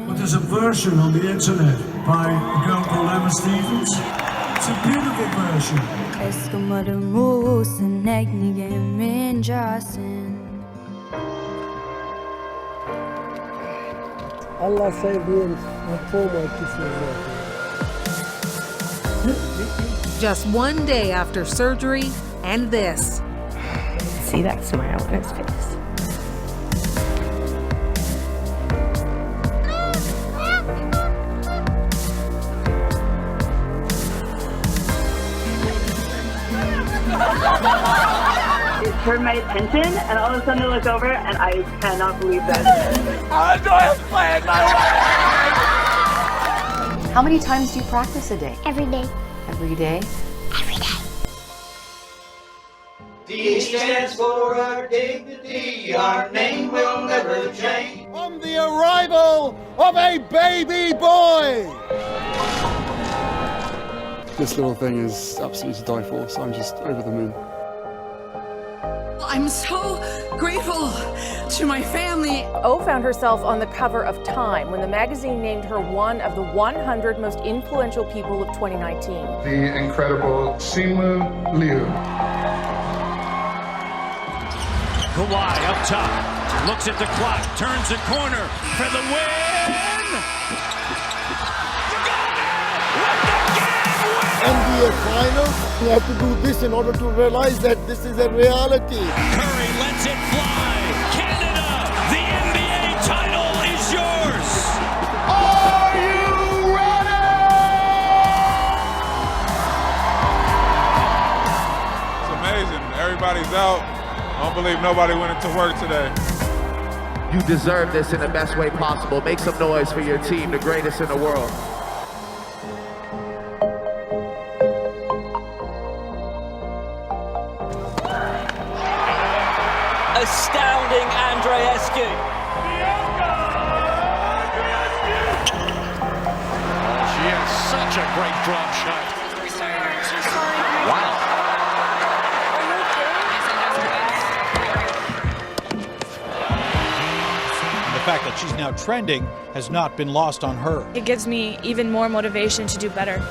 But there's a version on the internet by a girl called Emma Stevens. It's a beautiful version. Allah save me and pull my kisses. Just one day after surgery, and this. See that smile on his face. It turned my attention, and all of a sudden I looked over, and I cannot believe this. How many times do you practice a day? Every day. Every day? Every day. D stands for our dignity, our name will never change. On the arrival of a baby boy! This little thing is absolutely to die for, so I'm just over the moon. I'm so grateful to my family. O found herself on the cover of Time when the magazine named her one of the 100 most influential people of 2019. The incredible Simu Liu. Kawhi up top, looks at the clock, turns the corner for the win! NBA Finals, we have to do this in order to realize that this is a reality. Curry lets it fly. Canada, the NBA title is yours. Are you ready? It's amazing. Everybody's out. I don't believe nobody went into work today. You deserve this in the best way possible. Make some noise for your team, the greatest in the world. Astounding Andreescu. She has such a great drop shot. Wow. And the fact that she's now trending has not been lost on her. It gives me even more motivation to do better.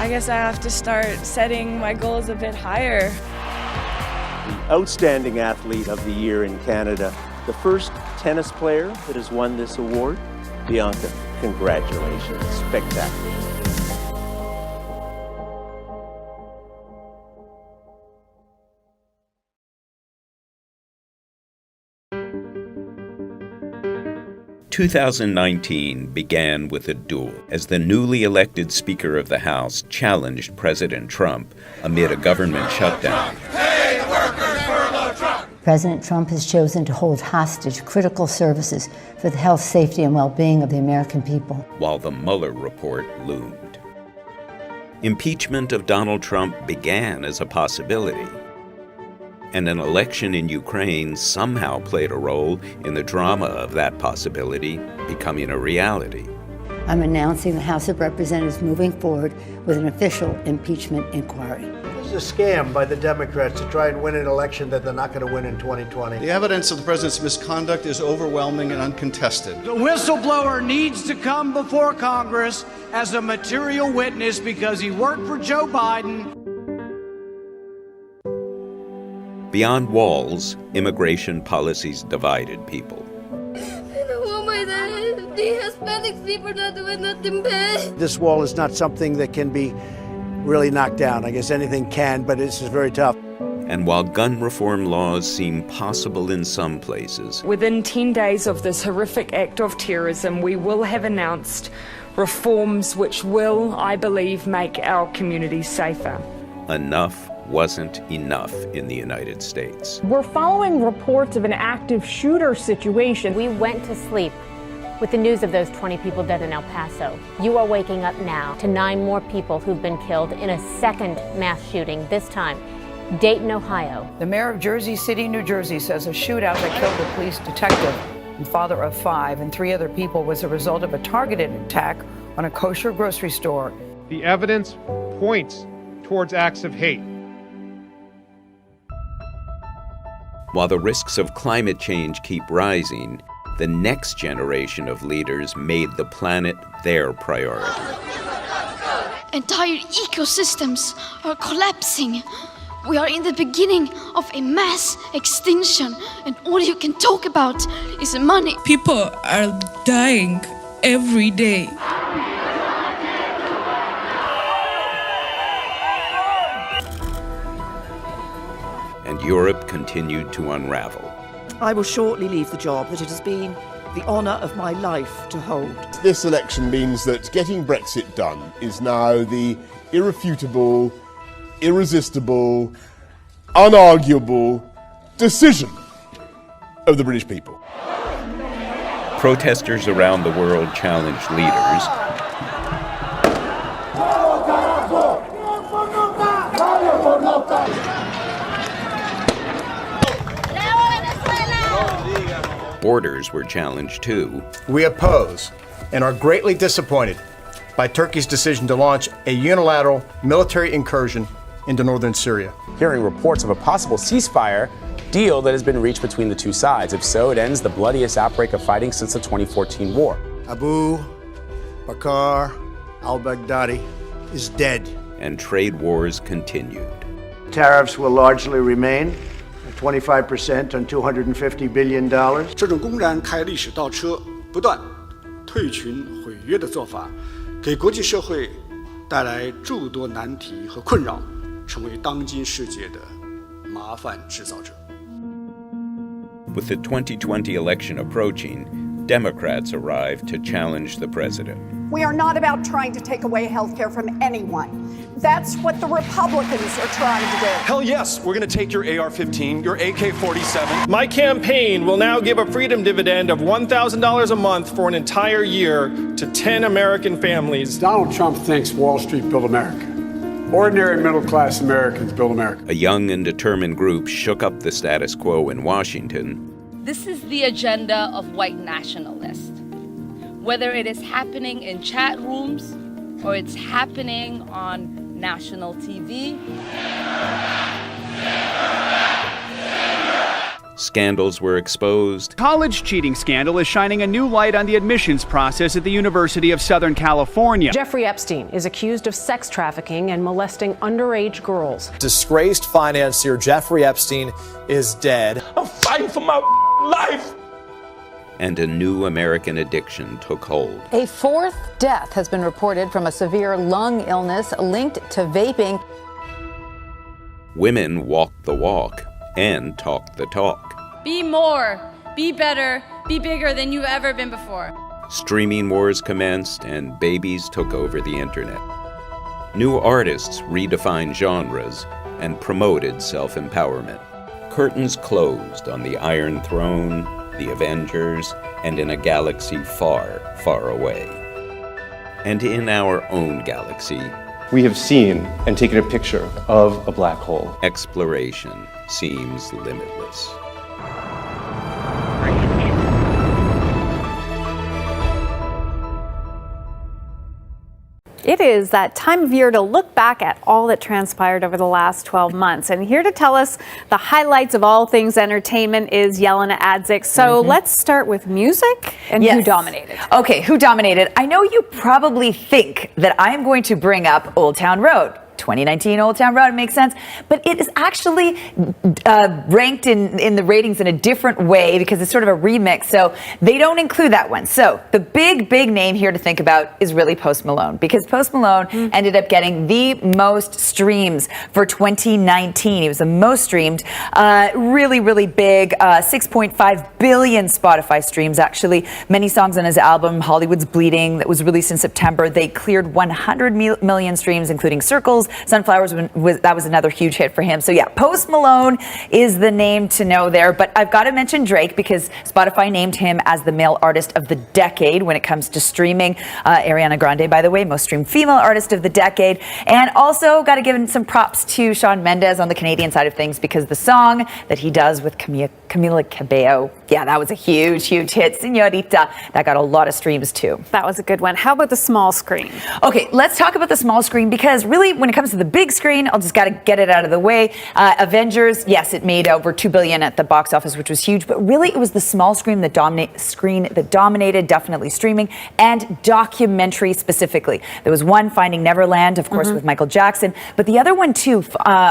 I guess I have to start setting my goals a bit higher. The Outstanding Athlete of the Year in Canada, the first tennis player that has won this award. Bianca, congratulations. Spectacular. 2019 began with a duel as the newly elected Speaker of the House challenged President Trump amid a government shutdown. Pay the workers, furlough Trump! President Trump has chosen to hold hostage critical services for the health, safety, and well-being of the American people. While the Mueller report loomed. Impeachment of Donald Trump began as a possibility, and an election in Ukraine somehow played a role in the drama of that possibility becoming a reality. I'm announcing the House of Representatives moving forward with an official impeachment inquiry. This is a scam by the Democrats to try and win an election that they're not going to win in 2020. The evidence of the president's misconduct is overwhelming and uncontested. The whistleblower needs to come before Congress as a material witness because he worked for Joe Biden. Beyond walls, immigration policies divided people. The Hispanic people not doing nothing bad. This wall is not something that can be really knocked down. I guess anything can, but it's just very tough. And while gun reform laws seem possible in some places, within 10 days of this horrific act of terrorism, we will have announced reforms which will, I believe, make our communities safer. enough wasn't enough in the United States. We're following reports of an active shooter situation. We went to sleep with the news of those 20 people dead in El Paso. You are waking up now to 9 more people who've been killed in a second mass shooting, this time Dayton, Ohio. The mayor of Jersey City, New Jersey says a shootout that killed a police detective and father of 5 and 3 other people was a result of a targeted attack on a kosher grocery store. The evidence points towards acts of hate. While the risks of climate change keep rising, the next generation of leaders made the planet their priority. Entire ecosystems are collapsing. We are in the beginning of a mass extinction, and all you can talk about is money. People are dying every day. And Europe continued to unravel. I will shortly leave the job that it has been the honour of my life to hold. This election means that getting Brexit done is now the irrefutable, irresistible, unarguable decision of the British people. Protesters around the world challenged leaders. Borders were challenged too. We oppose and are greatly disappointed by Turkey's decision to launch a unilateral military incursion into northern Syria. Hearing reports of a possible ceasefire deal that has been reached between the two sides. If so, it ends the bloodiest outbreak of fighting since the 2014 war. Abu Bakr al-Baghdadi is dead. And trade wars continued. Tariffs will largely remain. 25% on $250 billion. 这种公然开历史倒车、不断退群毁约的做法，给国际社会带来诸多难题和困扰，成为当今世界的麻烦制造者。With the 2020 election approaching, Democrats arrived to challenge the president. We are not about trying to take away health care from anyone. That's what the Republicans are trying to do. Hell yes, we're going to take your AR-15, your AK-47. My campaign will now give a freedom dividend of $1,000 a month for an entire year to 10 American families. Donald Trump thinks Wall Street built America. Ordinary middle-class Americans built America. A young and determined group shook up the status quo in Washington. This is the agenda of white nationalists. Whether it is happening in chat rooms or it's happening on national TV. Scandals were exposed. College cheating scandal is shining a new light on the admissions process at the University of Southern California. Jeffrey Epstein is accused of sex trafficking and molesting underage girls. Disgraced financier Jeffrey Epstein is dead. I'm fighting for my life. And a new American addiction took hold. A fourth death has been reported from a severe lung illness linked to vaping. Women walked the walk and talked the talk. Be more, be better, be bigger than you've ever been before. Streaming wars commenced and babies took over the internet. New artists redefined genres and promoted self-empowerment. Curtains closed on the Iron Throne, the Avengers, and in a galaxy far, far away. And in our own galaxy, we have seen and taken a picture of a black hole. Exploration seems limitless. It is that time of year to look back at all that transpired over the last 12 months. And here to tell us the highlights of all things entertainment is Jelena Adzik. So let's start with music and who dominated. Okay, who dominated? I know you probably think that I'm going to bring up Old Town Road. 2019 Old Town Road makes sense, but it is actually ranked in the ratings in a different way because it's sort of a remix, so they don't include that one. So the big name here to think about is really Post Malone, because Post Malone ended up getting the most streams for 2019. He was the most streamed, really big, 6.5 billion Spotify streams actually. Many songs on his album Hollywood's Bleeding that was released in September, they cleared 100 million streams, including Circles. Sunflowers that was another huge hit for him. So yeah, Post Malone is the name to know there. But I've got to mention Drake because Spotify named him as the male artist of the decade when it comes to streaming. Ariana Grande, by the way, most streamed female artist of the decade. And also got to give some props to Shawn Mendes on the Canadian side of things because the song that he does with Camila Cabello, yeah, that was a huge hit. Señorita, that got a lot of streams too. That was a good one. How about the small screen? Okay, let's talk about the small screen because really when it comes to the big screen, I'll just got to get it out of the way. Avengers, yes, it made over $2 billion at the box office, which was huge, but really it was the small screen that dominated, definitely streaming, and documentary specifically. There was one, Finding Neverland, of course, with Michael Jackson, but the other one too,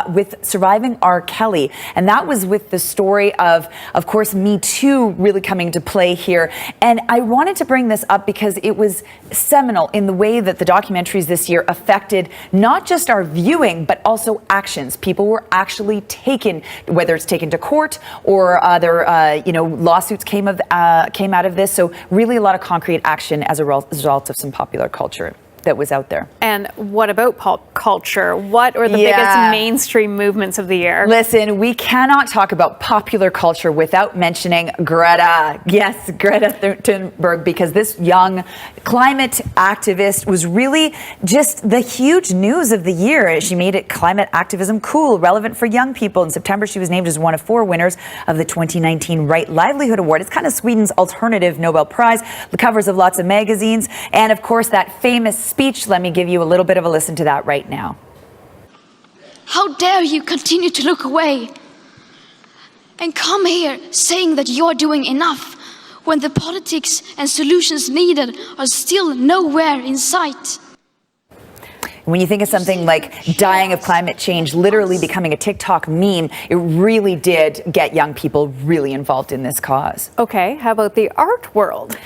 with Surviving R. Kelly, and that was with the story of course, Me Too really coming to play here. And I wanted to bring this up because it was seminal in the way that the documentaries this year affected not just our viewing, but also actions. People were actually taken, whether it's taken to court or other, lawsuits came out of this. So really a lot of concrete action as a result of some popular culture that was out there. And what about pop culture? What are the biggest mainstream movements of the year? Listen, we cannot talk about popular culture without mentioning Greta. Yes, Greta Thunberg, because this young climate activist was really just the huge news of the year. She made it climate activism cool, relevant for young people. In September, she was named as one of 4 winners of the 2019 Right Livelihood Award. It's kind of Sweden's alternative Nobel Prize, the covers of lots of magazines, and of course that famous speech. Let me give you a little bit of a listen to that right now. How dare you continue to look away and come here saying that you're doing enough when the politics and solutions needed are still nowhere in sight. When you think of something like dying of climate change literally becoming a TikTok meme, it really did get young people really involved in this cause. Okay, how about the art world?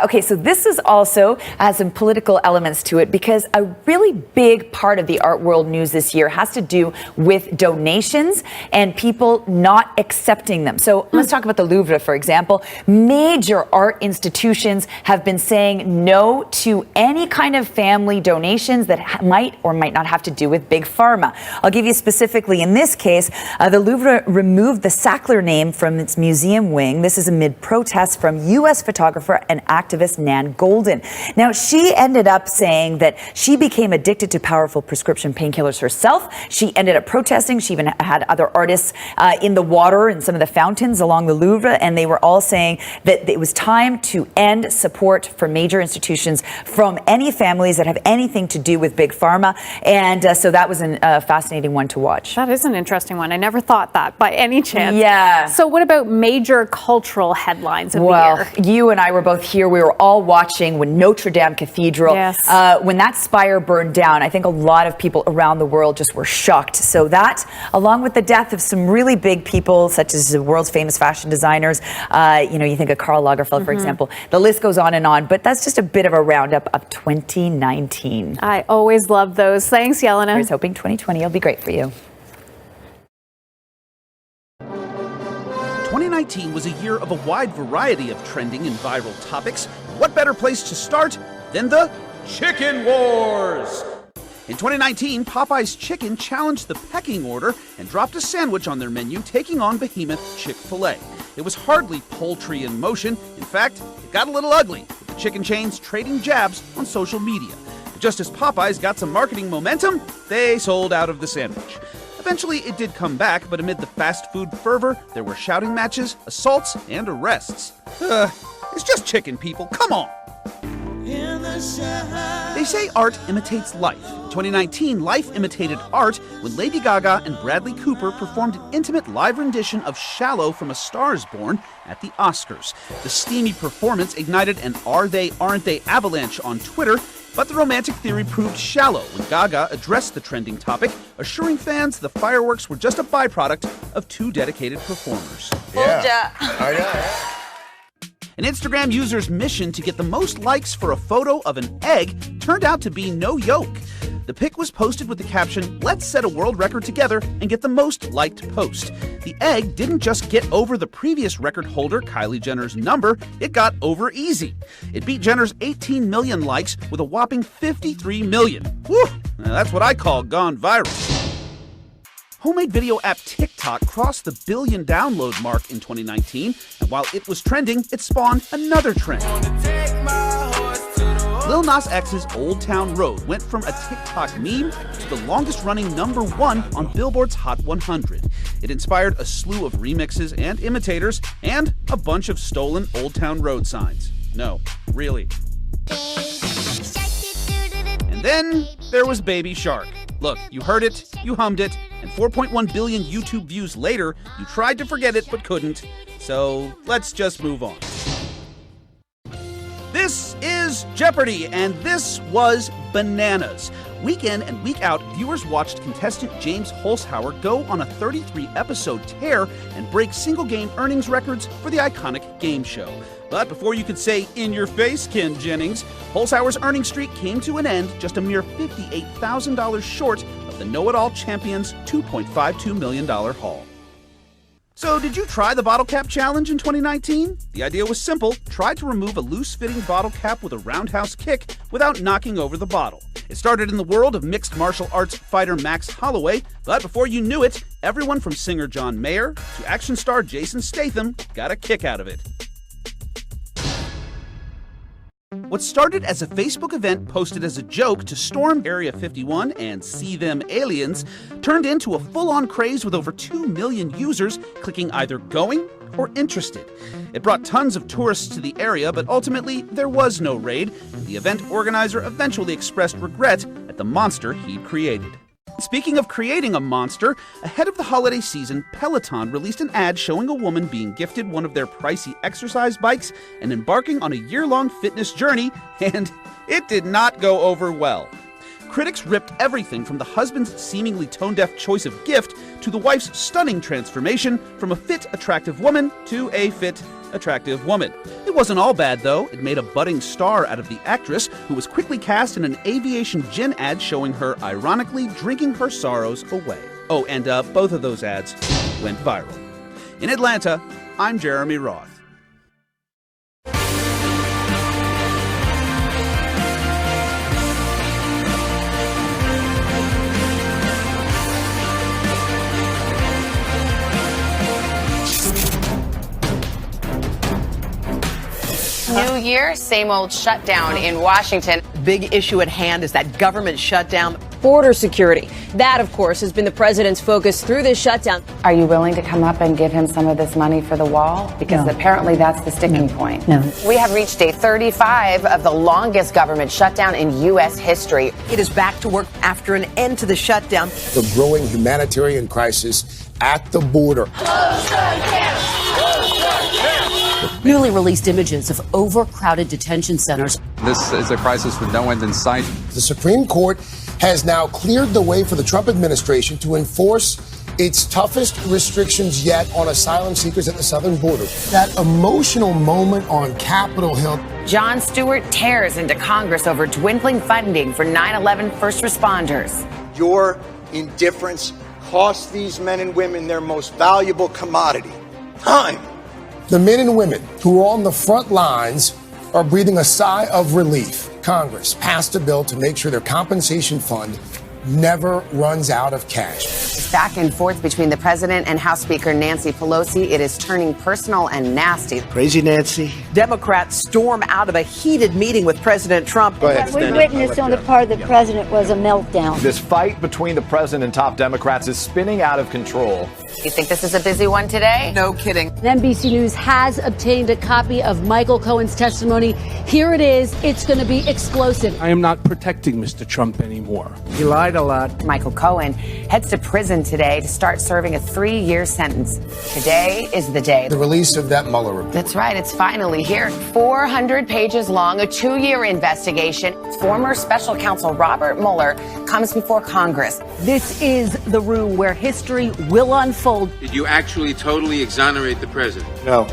Okay, so this is also has some political elements to it because a really big part of the art world news this year has to do with donations and people not accepting them. So let's talk about the Louvre, for example. Major art institutions have been saying no to any kind of family donations that might or might not have to do with big pharma. I'll give you specifically in this case, the Louvre removed the Sackler name from its museum wing. This is amid protests from U.S. photographer and activist Nan Goldin. Now, she ended up saying that she became addicted to powerful prescription painkillers herself. She ended up protesting. She even had other artists in the water in some of the fountains along the Louvre, and they were all saying that it was time to end support for major institutions from any families that have anything to do with big pharma. And so that was a fascinating one to watch. That is an interesting one. I never thought that by any chance. Yeah. So what about major cultural headlines of the year? You and I were both here. We were all watching when Notre Dame Cathedral, when that spire burned down. I think a lot of people around the world just were shocked. So that, along with the death of some really big people, such as the world's famous fashion designers, you think of Karl Lagerfeld, for example. The list goes on and on, but that's just a bit of a roundup of 2019. I always love those. Thanks, Yelena. I was hoping 2020 will be great for you. 2019 was a year of a wide variety of trending and viral topics. What better place to start than the Chicken Wars? In 2019, Popeye's Chicken challenged the pecking order and dropped a sandwich on their menu, taking on behemoth Chick-fil-A. It was hardly poultry in motion. In fact, it got a little ugly, with the chicken chains trading jabs on social media. But just as Popeye's got some marketing momentum, they sold out of the sandwich. Eventually, it did come back, but amid the fast food fervor, there were shouting matches, assaults, and arrests. It's just chicken, people. Come on! They say art imitates life. In 2019, life imitated art when Lady Gaga and Bradley Cooper performed an intimate live rendition of Shallow from A Star Is Born at the Oscars. The steamy performance ignited an are they, aren't they avalanche on Twitter, but the romantic theory proved shallow when Gaga addressed the trending topic, assuring fans the fireworks were just a byproduct of two dedicated performers. An Instagram user's mission to get the most likes for a photo of an egg turned out to be no yolk. The pic was posted with the caption, "Let's set a world record together and get the most liked post." The egg didn't just get over the previous record holder, Kylie Jenner's number, it got over easy. It beat Jenner's 18 million likes with a whopping 53 million. Whew, that's what I call gone viral. Homemade video app TikTok crossed the billion download mark in 2019, and while it was trending, it spawned another trend. Lil Nas X's Old Town Road went from a TikTok meme to the longest-running #1 on Billboard's Hot 100. It inspired a slew of remixes and imitators, and a bunch of stolen Old Town Road signs. No, really. And then there was Baby Shark. Look, you heard it, you hummed it, and 4.1 billion YouTube views later, you tried to forget it but couldn't. So let's just move on. This is Jeopardy, and this was bananas. Week in and week out, viewers watched contestant James Holzhauer go on a 33-episode tear and break single-game earnings records for the iconic game show. But before you could say, "in your face, Ken Jennings," Holzhauer's earning streak came to an end just a mere $58,000 short of the know-it-all champion's $2.52 million haul. So did you try the bottle cap challenge in 2019? The idea was simple. Try to remove a loose-fitting bottle cap with a roundhouse kick without knocking over the bottle. It started in the world of mixed martial arts fighter Max Holloway, but before you knew it, everyone from singer John Mayer to action star Jason Statham got a kick out of it. What started as a Facebook event posted as a joke to storm Area 51 and see them aliens turned into a full-on craze with over 2 million users clicking either going or interested. It brought tons of tourists to the area, but ultimately there was no raid, and the event organizer eventually expressed regret at the monster he'd created. Speaking of creating a monster, ahead of the holiday season, Peloton released an ad showing a woman being gifted one of their pricey exercise bikes and embarking on a year-long fitness journey, and it did not go over well. Critics ripped everything from the husband's seemingly tone-deaf choice of gift to the wife's stunning transformation from a fit, attractive woman to a fit, attractive woman. It wasn't all bad, though. It made a budding star out of the actress, who was quickly cast in an aviation gin ad showing her ironically drinking her sorrows away. Oh, and both of those ads went viral. In Atlanta, I'm Jeremy Roth. New year, same old shutdown in Washington. Big issue at hand is that government shutdown. border security. That, of course, has been the president's focus through this shutdown. Are you willing to come up and give him some of this money for the wall? Because apparently that's the sticking point. No. We have reached day 35 of the longest government shutdown in U.S. history. It is back to work after an end to the shutdown. The growing humanitarian crisis at the border. Newly released images of overcrowded detention centers. This is a crisis with no end in sight. The Supreme Court has now cleared the way for the Trump administration to enforce its toughest restrictions yet on asylum seekers at the southern border. That emotional moment on Capitol Hill. Jon Stewart tears into Congress over dwindling funding for 9/11 first responders. Your indifference costs these men and women their most valuable commodity, time. The men and women who are on the front lines are breathing a sigh of relief. Congress passed a bill to make sure their compensation fund never runs out of cash. It's back and forth between the president and House Speaker Nancy Pelosi. It is turning personal and nasty. Crazy Nancy. Democrats storm out of a heated meeting with President Trump. Go ahead. What we witnessed on the part of the president was a meltdown. This fight between the president and top Democrats is spinning out of control. You think this is a busy one today? No kidding. NBC News has obtained a copy of Michael Cohen's testimony. Here it is. It's going to be explosive. I am not protecting Mr. Trump anymore. He lied a lot. Michael Cohen heads to prison today to start serving a 3-year sentence. Today is the day. The release of that Mueller report. That's right. It's finally here. 400 pages long, a 2-year investigation. Former special counsel Robert Mueller comes before Congress. This is the room where history will unfold. Did you actually totally exonerate the president? No.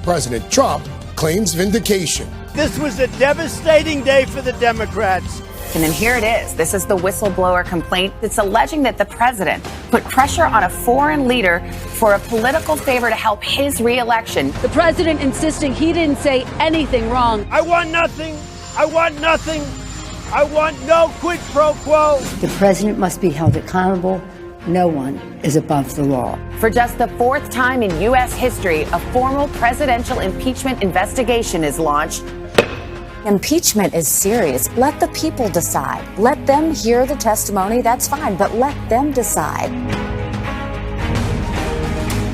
President Trump claims vindication. This was a devastating day for the Democrats. And then here it is. This is the whistleblower complaint. It's alleging that the president put pressure on a foreign leader for a political favor to help his reelection. The president insisting he didn't say anything wrong. I want nothing. I want nothing. I want no quid pro quo. The president must be held accountable. No one is above the law. For just the 4th time in U.S. history, a formal presidential impeachment investigation is launched. Impeachment is serious. Let the people decide. Let them hear the testimony, that's fine, but let them decide.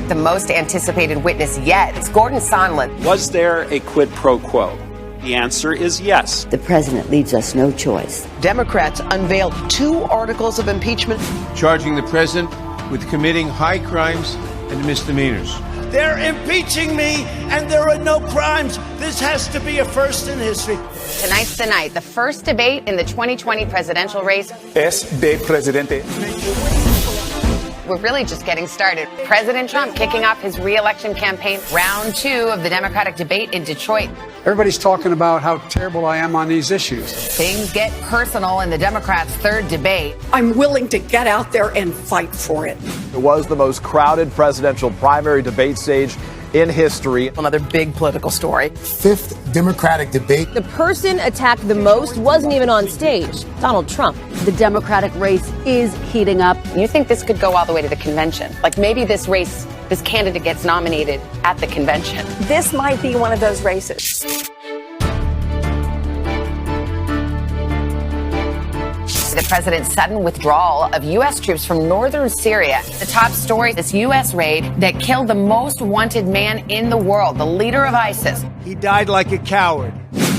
The most anticipated witness yet is Gordon Sondland. Was there a quid pro quo? The answer is yes. The president leaves us no choice. Democrats unveiled 2 articles of impeachment. Charging the president with committing high crimes and misdemeanors. They're impeaching me, and there are no crimes. This has to be a first in history. Tonight's the night, the first debate in the 2020 presidential race. Es de presidente. We're really just getting started. President Trump kicking off his re-election campaign, round 2 of the Democratic debate in Detroit. Everybody's talking about how terrible I am on these issues. Things get personal in the Democrats' 3rd debate. I'm willing to get out there and fight for it. It was the most crowded presidential primary debate stage in history. Another big political story. 5th Democratic debate. The person attacked the most wasn't even on stage. Donald Trump. The Democratic race is heating up. You think this could go all the way to the convention? Like maybe this candidate gets nominated at the convention. This might be one of those races. The president's sudden withdrawal of U.S. troops from northern Syria. The top story, this U.S. raid that killed the most wanted man in the world, the leader of ISIS. He died like a coward.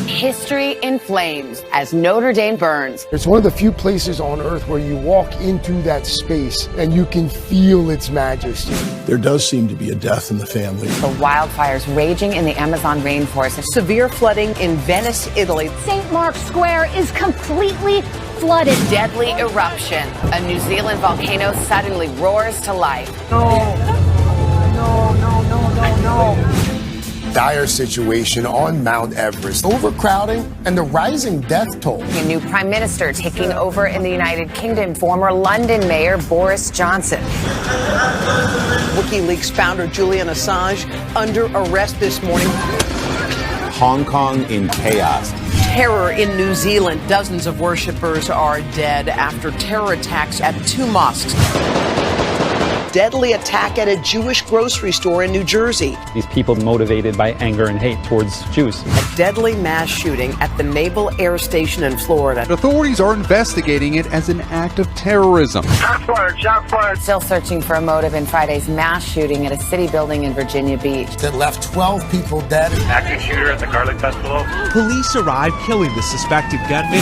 History in flames as Notre Dame burns. It's one of the few places on earth where you walk into that space and you can feel its majesty. There does seem to be a death in the family. The wildfires raging in the Amazon rainforest. Severe flooding in Venice, Italy. St. Mark's Square is completely flooded. Deadly eruption. A New Zealand volcano suddenly roars to life. No. Dire situation on Mount Everest. Overcrowding and the rising death toll. A new prime minister taking over in the United Kingdom. Former London Mayor Boris Johnson. WikiLeaks founder Julian Assange under arrest this morning. Hong Kong in chaos. Terror in New Zealand. Dozens of worshippers are dead after terror attacks at 2 mosques. deadly attack at a Jewish grocery store in New Jersey. These people motivated by anger and hate towards Jews. A deadly mass shooting at the Naval Air Station in Florida. Authorities are investigating it as an act of terrorism. Shots fired, shots fired. Still searching for a motive in Friday's mass shooting at a city building in Virginia Beach. That left 12 people dead. Active shooter at the Garlic Festival. Police arrived, killing the suspected gunman.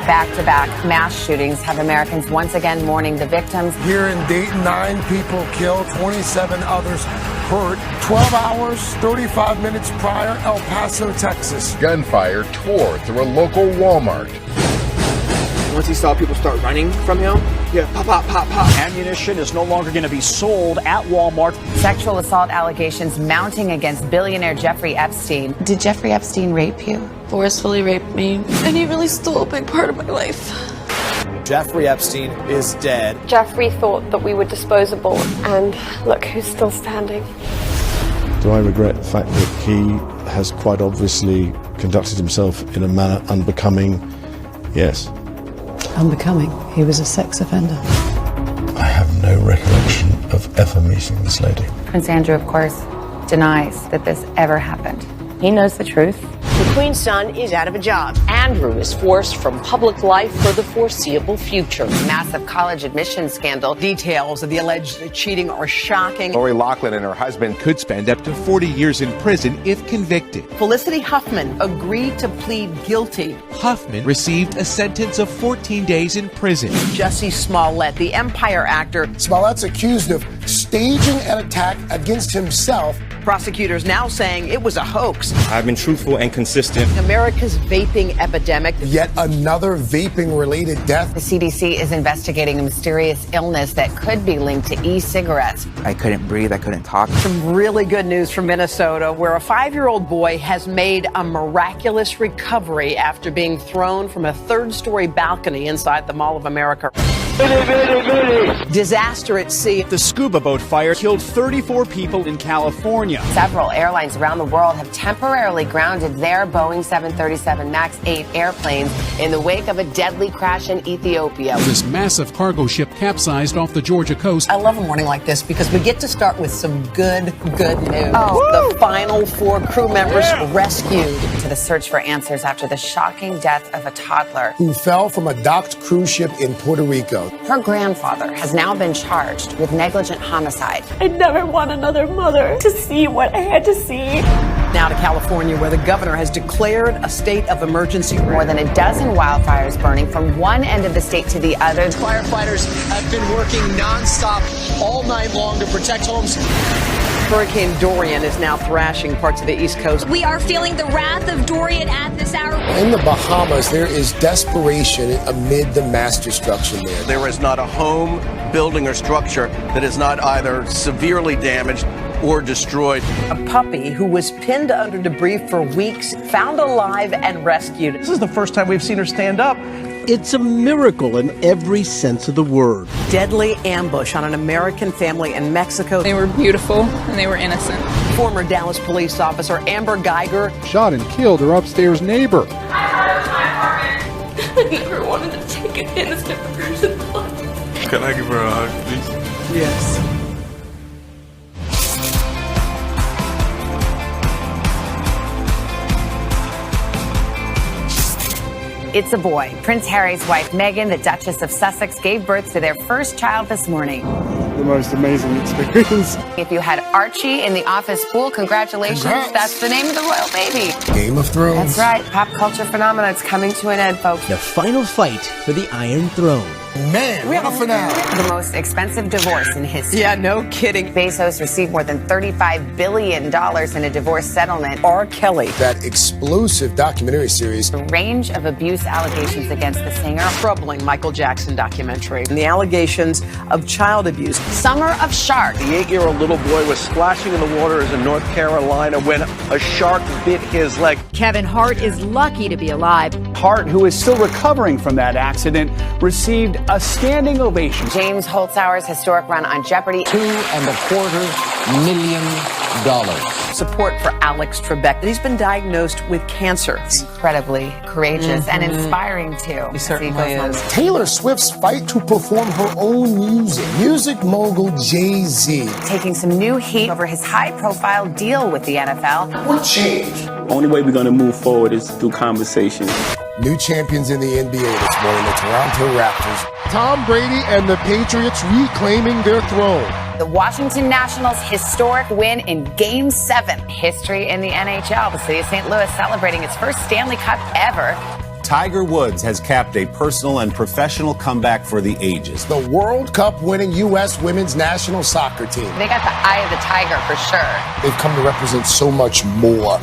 Back-to-back mass shootings have Americans once again mourning the victims. Here in Dayton, 9 people killed, 27 others hurt. 12 hours, 35 minutes prior, El Paso, Texas. Gunfire tore through a local Walmart. Once he saw people start running from him, pop, pop, pop, pop. Ammunition is no longer going to be sold at Walmart. Sexual assault allegations mounting against billionaire Jeffrey Epstein. Did Jeffrey Epstein rape you? Forcefully raped me, and he really stole a big part of my life. Jeffrey Epstein is dead. Jeffrey thought that we were disposable, and look who's still standing. Do I regret the fact that he has quite obviously conducted himself in a manner unbecoming? Yes. Unbecoming? He was a sex offender. I have no recollection of ever meeting this lady. Prince Andrew, of course, denies that this ever happened. He knows the truth. The Queen's son is out of a job. Andrew is forced from public life for the foreseeable future. Massive college admissions scandal. Details of the alleged cheating are shocking. Lori Loughlin and her husband could spend up to 40 years in prison if convicted. Felicity Huffman agreed to plead guilty. Huffman received a sentence of 14 days in prison. Jussie Smollett, the Empire actor. Smollett's accused of staging an attack against himself. Prosecutors now saying it was a hoax. I've been truthful and consistent. America's vaping epidemic. Yet another vaping-related death. The CDC is investigating a mysterious illness that could be linked to e-cigarettes. I couldn't breathe. I couldn't talk. Some really good news from Minnesota, where a 5-year-old boy has made a miraculous recovery after being thrown from a 3rd-story balcony inside the Mall of America. Disaster at sea. The scuba boat fire killed 34 people in California. Several airlines around the world have temporarily grounded their Boeing 737 MAX 8 airplanes in the wake of a deadly crash in Ethiopia. This massive cargo ship capsized off the Georgia coast. I love a morning like this because we get to start with some good news. The final 4 crew members rescued. To the search for answers after the shocking death of a toddler who fell from a docked cruise ship in Puerto Rico. Her grandfather has now been charged with negligent homicide. I never want another mother to see what I had to see. Now to California, where the governor has declared a state of emergency. More than a dozen wildfires burning from one end of the state to the other. Firefighters have been working nonstop all night long to protect homes. Hurricane Dorian is now thrashing parts of the East Coast. We are feeling the wrath of Dorian at this hour. In the Bahamas, there is desperation amid the mass destruction there. There is not a home, building, or structure that is not either severely damaged or destroyed. A puppy who was pinned under debris for weeks, found alive and rescued. This is the first time we've seen her stand up. It's a miracle in every sense of the word. Deadly ambush on an American family in Mexico. They were beautiful and they were innocent. Former Dallas police officer Amber Geiger shot and killed her upstairs neighbor. I never wanted to take an innocent person's life. Can I give her a hug, please? Yes. It's a boy. Prince Harry's wife, Meghan, the Duchess of Sussex, gave birth to their first child this morning. The most amazing experience. If you had Archie in the office pool, congratulations. Congrats. That's the name of the royal baby. Game of Thrones. That's right. Pop culture phenomenon. It's coming to an end, folks. The final fight for the Iron Throne. Man, what a finale. The most expensive divorce in history. Yeah, no kidding. Bezos received more than $35 billion in a divorce settlement. R. Kelly. That explosive documentary series. A range of abuse allegations against the singer. Troubling Michael Jackson documentary. And the allegations of child abuse. Summer of Sharks. The 8-year-old little boy was splashing in the waters in North Carolina when a shark bit his leg. Kevin Hart is lucky to be alive. Hart, who is still recovering from that accident, received a standing ovation. James Holzhauer's historic run on Jeopardy. $2.25 million. Support for Alex Trebek. He's been diagnosed with cancer. Incredibly courageous and inspiring, too. He certainly is. Taylor Swift's fight to perform her own music. Music mogul Jay-Z. Taking some new heat over his high-profile deal with the NFL. What changed? Only way we're going to move forward is through conversation. New champions in the NBA this morning, the Toronto Raptors. Tom Brady and the Patriots reclaiming their throne. The Washington Nationals' historic win in Game 7. History in the NHL. The city of St. Louis celebrating its first Stanley Cup ever. Tiger Woods has capped a personal and professional comeback for the ages. The World Cup winning U.S. women's national soccer team. They got the eye of the tiger for sure. They've come to represent so much more.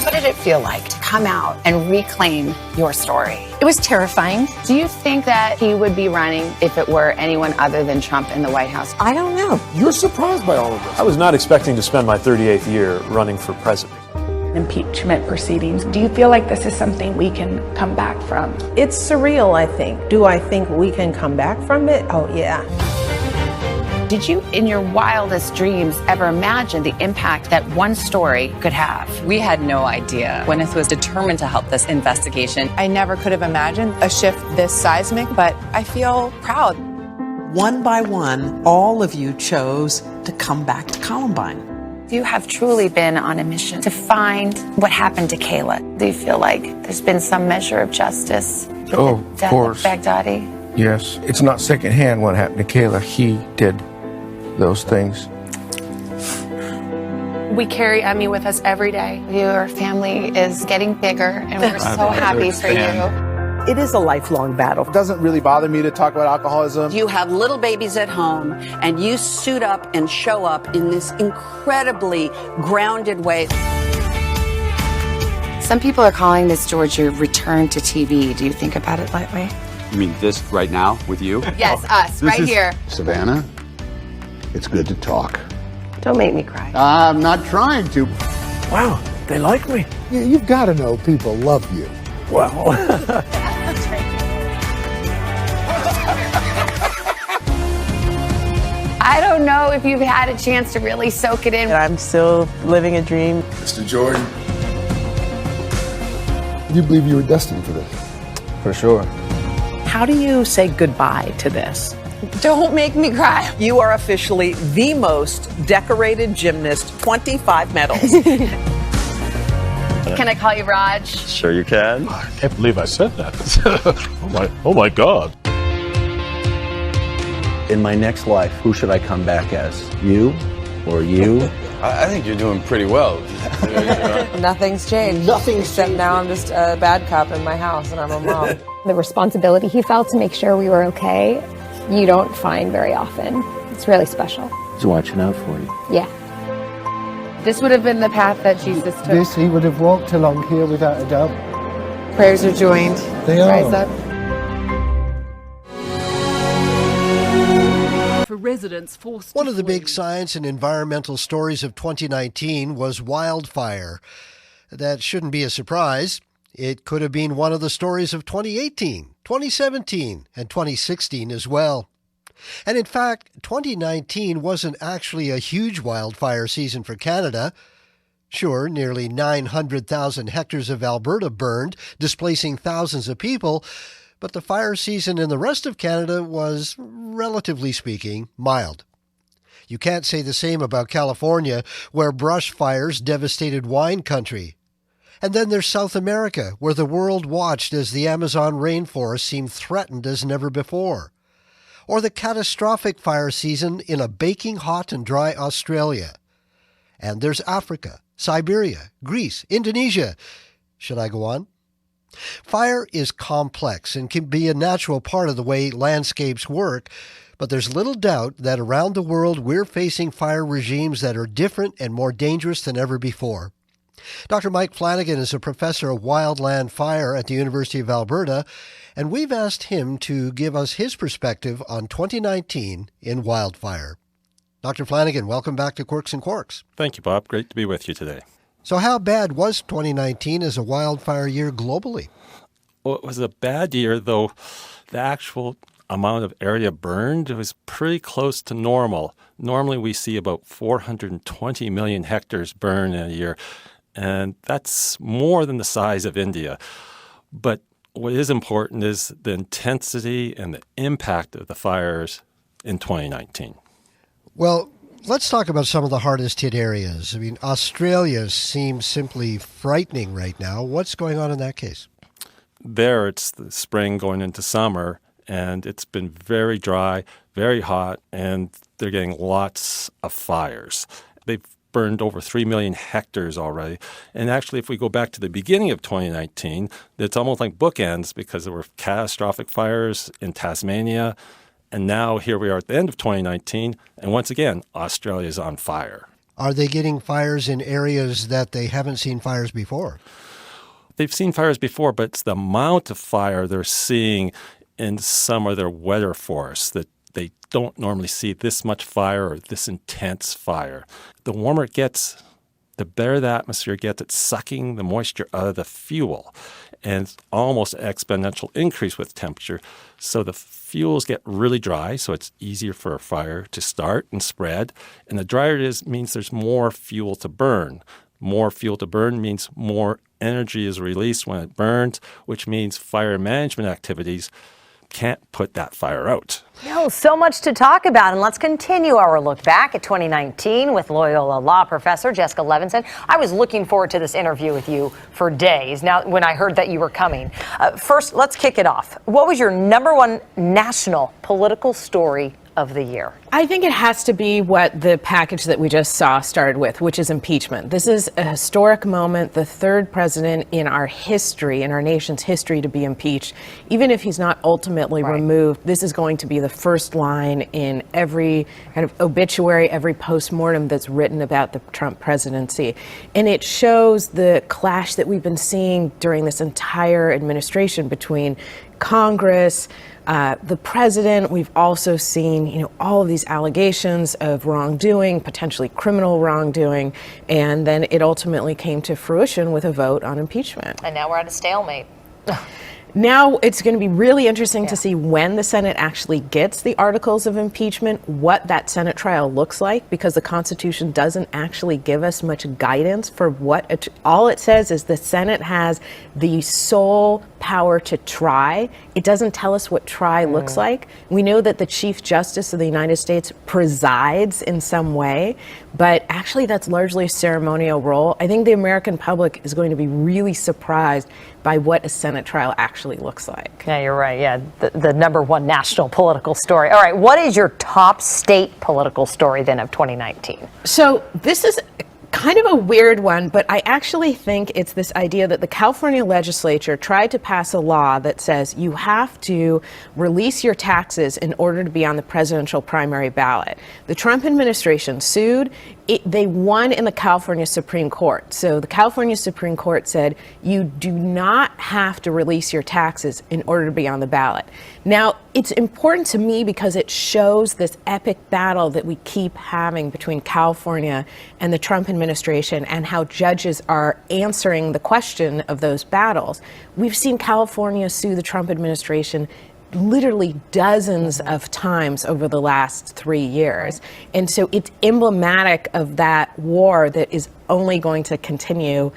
What did it feel like to come out and reclaim your story? It was terrifying. Do you think that he would be running if it were anyone other than Trump in the White House? I don't know. You're surprised by all of this. I was not expecting to spend my 38th year running for president. Impeachment proceedings. Do you feel like this is something we can come back from? It's surreal, I think. Do I think we can come back from it? Oh, yeah. Did you, in your wildest dreams, ever imagine the impact that one story could have? We had no idea. Gwyneth was determined to help this investigation. I never could have imagined a shift this seismic, but I feel proud. One by one, all of you chose to come back to Columbine. You have truly been on a mission to find what happened to Kayla. Do you feel like there's been some measure of justice with the death of Baghdadi? Yes. It's not secondhand what happened to Kayla. He did those things. We carry Emmy with us every day. Your family is getting bigger, and we're so happy for you. It is a lifelong battle. It doesn't really bother me to talk about alcoholism. You have little babies at home, and you suit up and show up in this incredibly grounded way. Some people are calling this, George, your return to TV. Do you think about it that way? You mean this right now with you? Yes, us, right here. Savannah, it's good to talk. Don't make me cry. I'm not trying to. Wow, they like me. You've got to know people love you. Well. I don't know if you've had a chance to really soak it in. I'm still living a dream. Mr. Jordan, do you believe you were destined for this? For sure. How do you say goodbye to this? Don't make me cry. You are officially the most decorated gymnast, 25 medals. Can I call you Raj? Sure you can. I can't believe I said that. oh my God. In my next life, who should I come back as? You or you? I think you're doing pretty well. Nothing's changed. Except now I'm just a bad cop in my house and I'm a mom. The responsibility he felt to make sure we were okay, you don't find very often. It's really special. He's watching out for you. Yeah. This would have been the path that Jesus took. This he would have walked along here without a doubt. Prayers are joined. They are. Rise up. For residents forced. One of the big science and environmental stories of 2019 was wildfire. That shouldn't be a surprise. It could have been one of the stories of 2018, 2017, and 2016 as well. And in fact, 2019 wasn't actually a huge wildfire season for Canada. Sure, nearly 900,000 hectares of Alberta burned, displacing thousands of people, but the fire season in the rest of Canada was, relatively speaking, mild. You can't say the same about California, where brush fires devastated wine country. And then there's South America, where the world watched as the Amazon rainforest seemed threatened as never before. Or the catastrophic fire season in a baking hot and dry Australia. And there's Africa, Siberia, Greece, Indonesia. Should I go on? Fire is complex and can be a natural part of the way landscapes work, but there's little doubt that around the world we're facing fire regimes that are different and more dangerous than ever before. Dr. Mike Flanagan is a professor of wildland fire at the University of Alberta, and we've asked him to give us his perspective on 2019 in wildfire. Dr. Flanagan, welcome back to Quirks and Quarks. Thank you, Bob. Great to be with you today. So how bad was 2019 as a wildfire year globally? Well, it was a bad year, though the actual amount of area burned was pretty close to normal. Normally, we see about 420 million hectares burn in a year, and that's more than the size of India. But what is important is the intensity and the impact of the fires in 2019. Well, let's talk about some of the hardest hit areas. I mean, Australia seems simply frightening right now. What's going on in that case? There, it's the spring going into summer, and it's been very dry, very hot, and they're getting lots of fires. They've burned over 3 million hectares already. And actually, if we go back to the beginning of 2019, it's almost like bookends because there were catastrophic fires in Tasmania. And now here we are at the end of 2019, and once again, Australia is on fire. Are they getting fires in areas that they haven't seen fires before? They've seen fires before, but it's the amount of fire they're seeing in some of their wetter forests that they don't normally see this much fire or this intense fire. The warmer it gets, the better the atmosphere gets at sucking the moisture out of the fuel. And it's almost an exponential increase with temperature. So the fuels get really dry, so it's easier for a fire to start and spread. And the drier it is means there's more fuel to burn. More fuel to burn means more energy is released when it burns, which means fire management activities can't put that fire out. So much to talk about, and let's continue our look back at 2019 with Loyola Law professor Jessica Levinson. I was looking forward to this interview with you for days now when I heard that you were coming. First, let's kick it off. What was your number one national political story of the year? I think it has to be what the package that we just saw started with, which is impeachment. This is a historic moment, the third president in our history, in our nation's history, to be impeached. Even if he's not ultimately removed, this is going to be the first line in every kind of obituary, every postmortem that's written about the Trump presidency. And it shows the clash that we've been seeing during this entire administration between Congress, the president. We've also seen, all of these allegations of wrongdoing, potentially criminal wrongdoing, and then it ultimately came to fruition with a vote on impeachment. And now we're at a stalemate. Now it's going to be really interesting to see when the Senate actually gets the articles of impeachment, what that Senate trial looks like, because the Constitution doesn't actually give us much guidance for what all it says is the Senate has the sole power to try. It doesn't tell us what try looks like. We know that the Chief Justice of the United States presides in some way, but actually that's largely a ceremonial role. I think the American public is going to be really surprised by what a Senate trial actually looks like. Yeah, you're right. Yeah, the number one national political story. All right, what is your top state political story then of 2019? So this is kind of a weird one, but I actually think it's this idea that the California legislature tried to pass a law that says you have to release your taxes in order to be on the presidential primary ballot. The Trump administration sued. They won in the California Supreme Court. So the California Supreme Court said you do not have to release your taxes in order to be on the ballot. Now, it's important to me because it shows this epic battle that we keep having between California and the Trump administration and how judges are answering the question of those battles. We've seen California sue the Trump administration literally dozens of times over the last 3 years. And so it's emblematic of that war that is only going to continue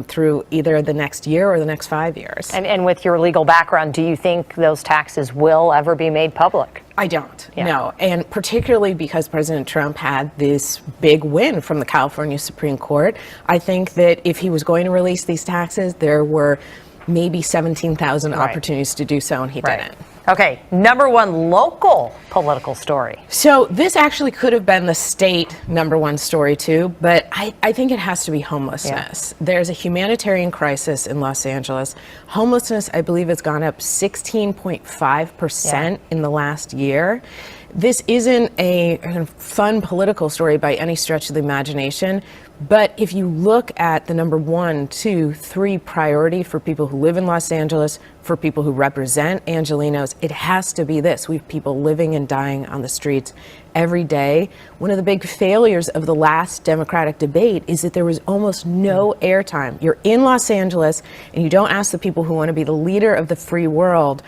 through either the next year or the next 5 years. And with your legal background, do you think those taxes will ever be made public? I don't, no. And particularly because President Trump had this big win from the California Supreme Court, I think that if he was going to release these taxes, there were maybe 17,000 opportunities to do so, and he didn't. Okay, number one local political story. So this actually could have been the state number one story too, but I think it has to be homelessness. There's a humanitarian crisis in Los Angeles. Homelessness, I believe, has gone up 16.5% in the last year. This isn't a fun political story by any stretch of the imagination, But if you look at the number 1, 2, 3 priority for people who live in Los Angeles, for people who represent Angelenos, it has to be this. We have people living and dying on the streets every day. One of the big failures of the last Democratic debate is that there was almost no airtime. You're in Los Angeles and you don't ask the people who want to be the leader of the free world,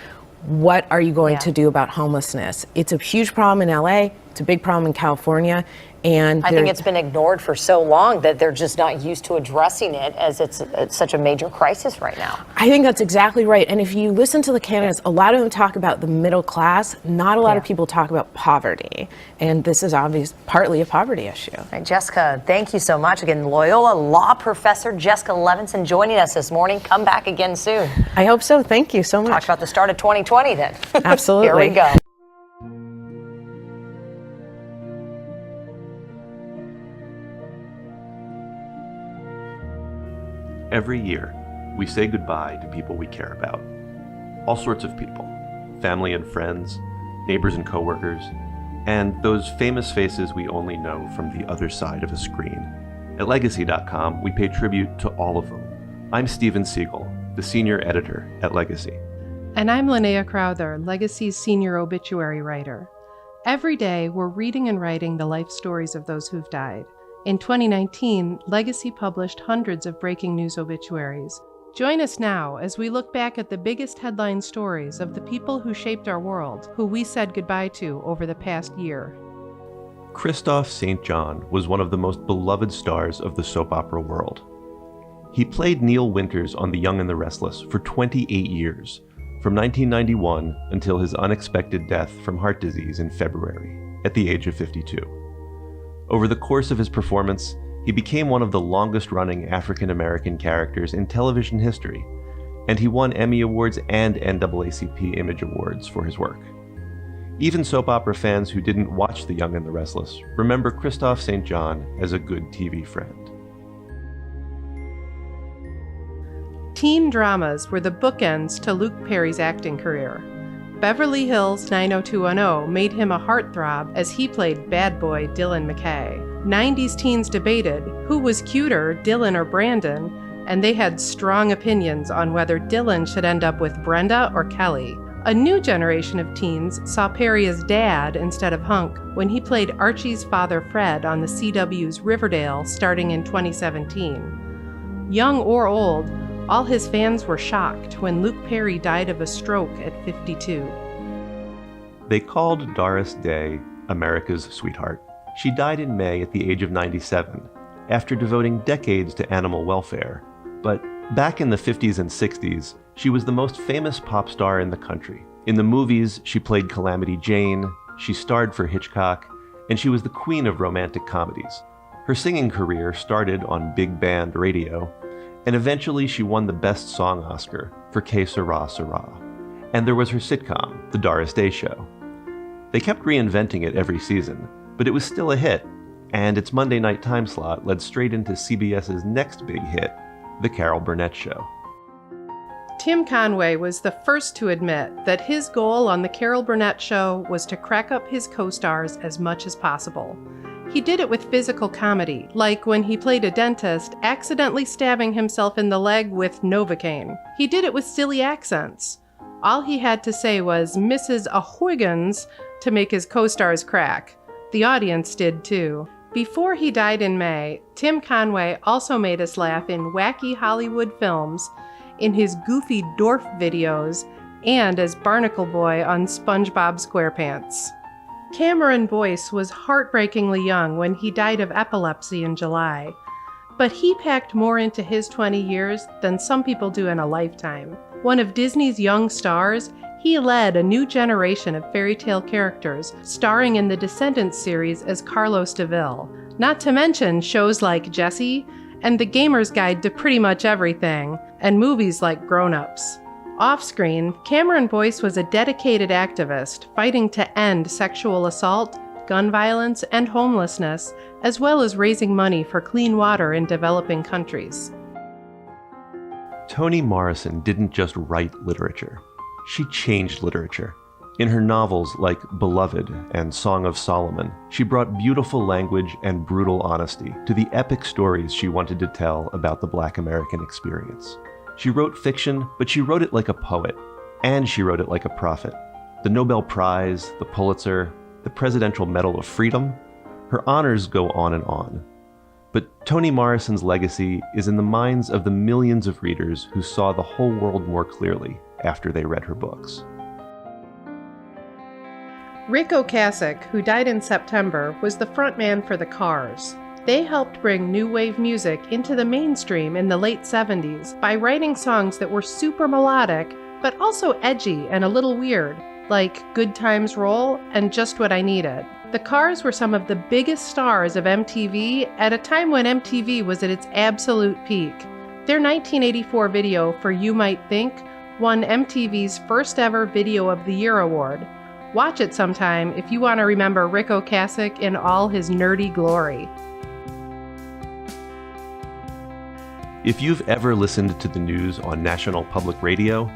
what are you going to do about homelessness? It's a huge problem in LA. It's a big problem in California. And I think it's been ignored for so long that they're just not used to addressing it, as it's such a major crisis right now. I think that's exactly right. And if you listen to the candidates, a lot of them talk about the middle class. Not a lot of people talk about poverty. And this is partly a poverty issue. All right, Jessica, thank you so much. Again, Loyola law professor Jessica Levinson joining us this morning. Come back again soon. I hope so. Thank you so much. Talk about the start of 2020 then. Absolutely. Here we go. Every year, we say goodbye to people we care about. All sorts of people. Family and friends, neighbors and coworkers, and those famous faces we only know from the other side of a screen. At Legacy.com, we pay tribute to all of them. I'm Steven Siegel, the senior editor at Legacy. And I'm Linnea Crowther, Legacy's senior obituary writer. Every day, we're reading and writing the life stories of those who've died. In 2019, Legacy published hundreds of breaking news obituaries. Join us now as we look back at the biggest headline stories of the people who shaped our world, who we said goodbye to over the past year. Christophe St. John was one of the most beloved stars of the soap opera world. He played Neil Winters on The Young and the Restless for 28 years, from 1991 until his unexpected death from heart disease in February, at the age of 52. Over the course of his performance, he became one of the longest-running African-American characters in television history, and he won Emmy Awards and NAACP Image Awards for his work. Even soap opera fans who didn't watch The Young and the Restless remember Christophe St. John as a good TV friend. Teen dramas were the bookends to Luke Perry's acting career. Beverly Hills 90210 made him a heartthrob as he played bad boy Dylan McKay. 90s teens debated who was cuter, Dylan or Brandon, and they had strong opinions on whether Dylan should end up with Brenda or Kelly. A new generation of teens saw Perry as dad instead of hunk when he played Archie's father Fred on the CW's Riverdale starting in 2017. Young or old, all his fans were shocked when Luke Perry died of a stroke at 52. They called Doris Day America's sweetheart. She died in May at the age of 97, after devoting decades to animal welfare. But back in the 50s and 60s, she was the most famous pop star in the country. In the movies, she played Calamity Jane, she starred for Hitchcock, and she was the queen of romantic comedies. Her singing career started on big band radio, and eventually she won the Best Song Oscar for Que Sera Sera. And there was her sitcom, The Doris Day Show. They kept reinventing it every season, but it was still a hit, and its Monday night time slot led straight into CBS's next big hit, The Carol Burnett Show. Tim Conway was the first to admit that his goal on The Carol Burnett Show was to crack up his co-stars as much as possible. He did it with physical comedy, like when he played a dentist accidentally stabbing himself in the leg with Novocaine. He did it with silly accents. All he had to say was Mrs. Ahoygans to make his co-stars crack. The audience did too. Before he died in May, Tim Conway also made us laugh in wacky Hollywood films, in his goofy Dorf videos, and as Barnacle Boy on SpongeBob SquarePants. Cameron Boyce was heartbreakingly young when he died of epilepsy in July, but he packed more into his 20 years than some people do in a lifetime. One of Disney's young stars, he led a new generation of fairy tale characters, starring in the Descendants series as Carlos DeVille, not to mention shows like Jessie and The Gamer's Guide to Pretty Much Everything, and movies like Grown Ups. Off-screen, Cameron Boyce was a dedicated activist fighting to end sexual assault, gun violence, and homelessness, as well as raising money for clean water in developing countries. Toni Morrison didn't just write literature. She changed literature. In her novels like Beloved and Song of Solomon, she brought beautiful language and brutal honesty to the epic stories she wanted to tell about the Black American experience. She wrote fiction, but she wrote it like a poet, and she wrote it like a prophet. The Nobel Prize, the Pulitzer, the Presidential Medal of Freedom, her honors go on and on. But Toni Morrison's legacy is in the minds of the millions of readers who saw the whole world more clearly after they read her books. Rick Ocasek, who died in September, was the frontman for the Cars. They helped bring new wave music into the mainstream in the late 70s by writing songs that were super melodic, but also edgy and a little weird, like Good Times Roll and Just What I Needed. The Cars were some of the biggest stars of MTV at a time when MTV was at its absolute peak. Their 1984 video for You Might Think won MTV's first ever Video of the Year award. Watch it sometime if you want to remember Rick Ocasek in all his nerdy glory. If you've ever listened to the news on National Public Radio,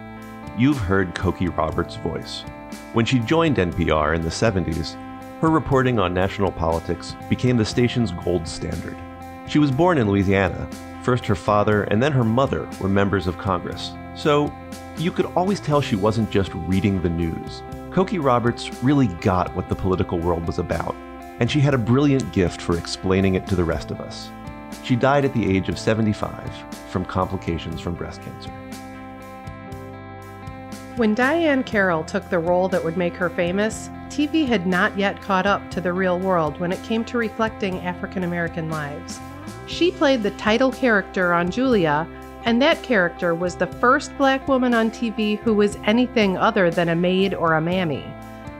you've heard Cokie Roberts' voice. When she joined NPR in the 70s, her reporting on national politics became the station's gold standard. She was born in Louisiana. First her father and then her mother were members of Congress. So you could always tell she wasn't just reading the news. Cokie Roberts really got what the political world was about, and she had a brilliant gift for explaining it to the rest of us. She died at the age of 75 from complications from breast cancer. When Diahann Carroll took the role that would make her famous, TV had not yet caught up to the real world when it came to reflecting African American lives. She played the title character on Julia, and that character was the first Black woman on TV who was anything other than a maid or a mammy.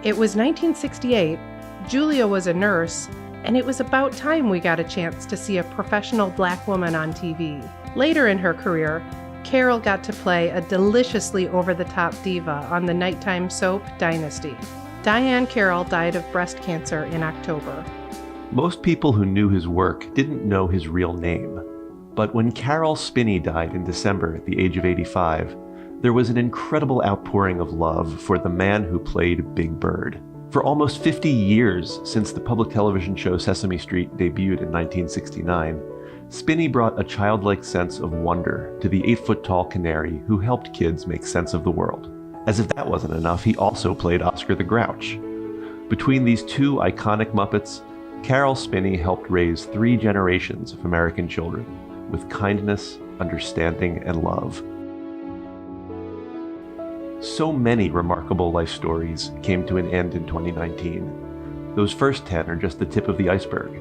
It was 1968, Julia was a nurse, and it was about time we got a chance to see a professional Black woman on TV. Later in her career, Carroll got to play a deliciously over-the-top diva on the nighttime soap Dynasty. Diahann Carroll died of breast cancer in October. Most people who knew his work didn't know his real name. But when Carol Spinney died in December at the age of 85, there was an incredible outpouring of love for the man who played Big Bird. For almost 50 years since the public television show Sesame Street debuted in 1969, Spinney brought a childlike sense of wonder to the 8-foot-tall canary who helped kids make sense of the world. As if that wasn't enough, he also played Oscar the Grouch. Between these two iconic Muppets, Carol Spinney helped raise 3 generations of American children with kindness, understanding, and love. So many remarkable life stories came to an end in 2019. Those first 10 are just the tip of the iceberg.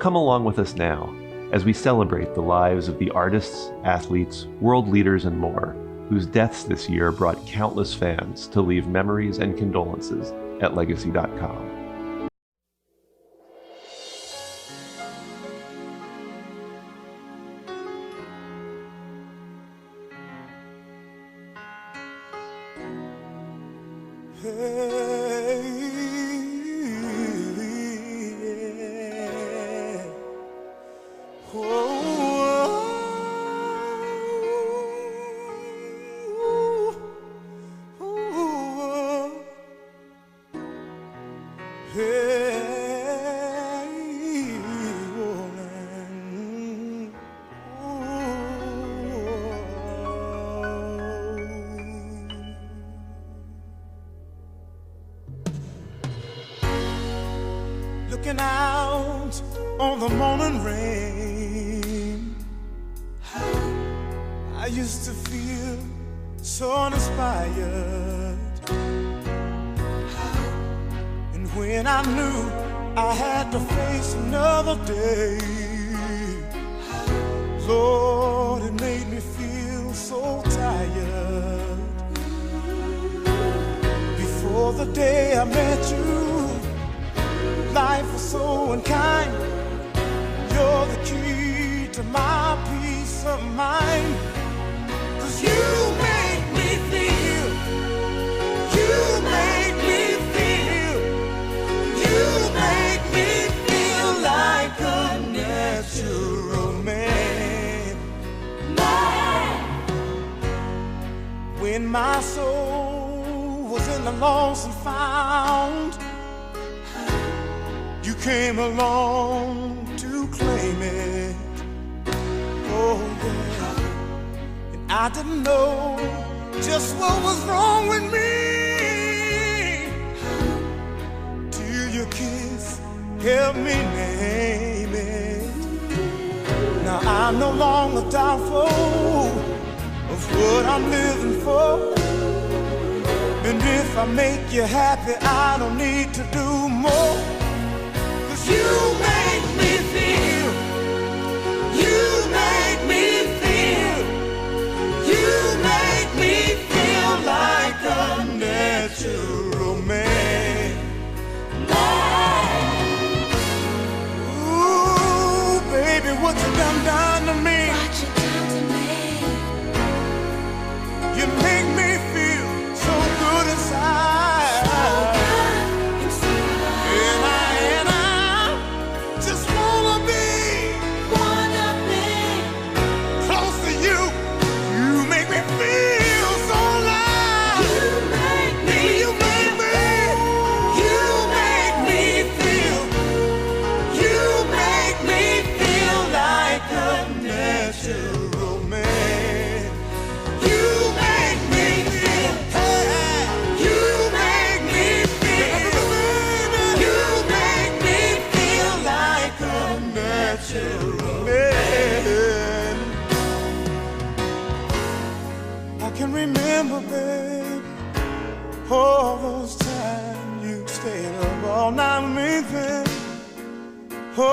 Come along with us now as we celebrate the lives of the artists, athletes, world leaders, and more, whose deaths this year brought countless fans to leave memories and condolences at legacy.com. Looking out on the morning rain, I used to feel so uninspired. And when I knew I had to face another day, Lord, it made me feel so tired. Before the day I met you, life was so unkind. You're the key to my peace of mind. 'Cause you make me feel, you make me feel, you make me feel like a natural man. When my soul was been lost and found. You came along to claim it. Oh yeah. And I didn't know just what was wrong with me till your kiss helped me name it. Now I'm no longer doubtful of what I'm living for. And if I make you happy, I don't need to do more. 'Cause you make me feel, you make me feel, you make me feel like a natural man. Ooh, baby, what you done to me? You make me feel so good inside. And I just wanna be close to you. You make me feel so alive. You make me feel. You make me feel like a natural man. You make me feel. You make me feel. You make me feel like a natural man. I can remember, babe, all those times you stayed up all night with me, babe. Oh,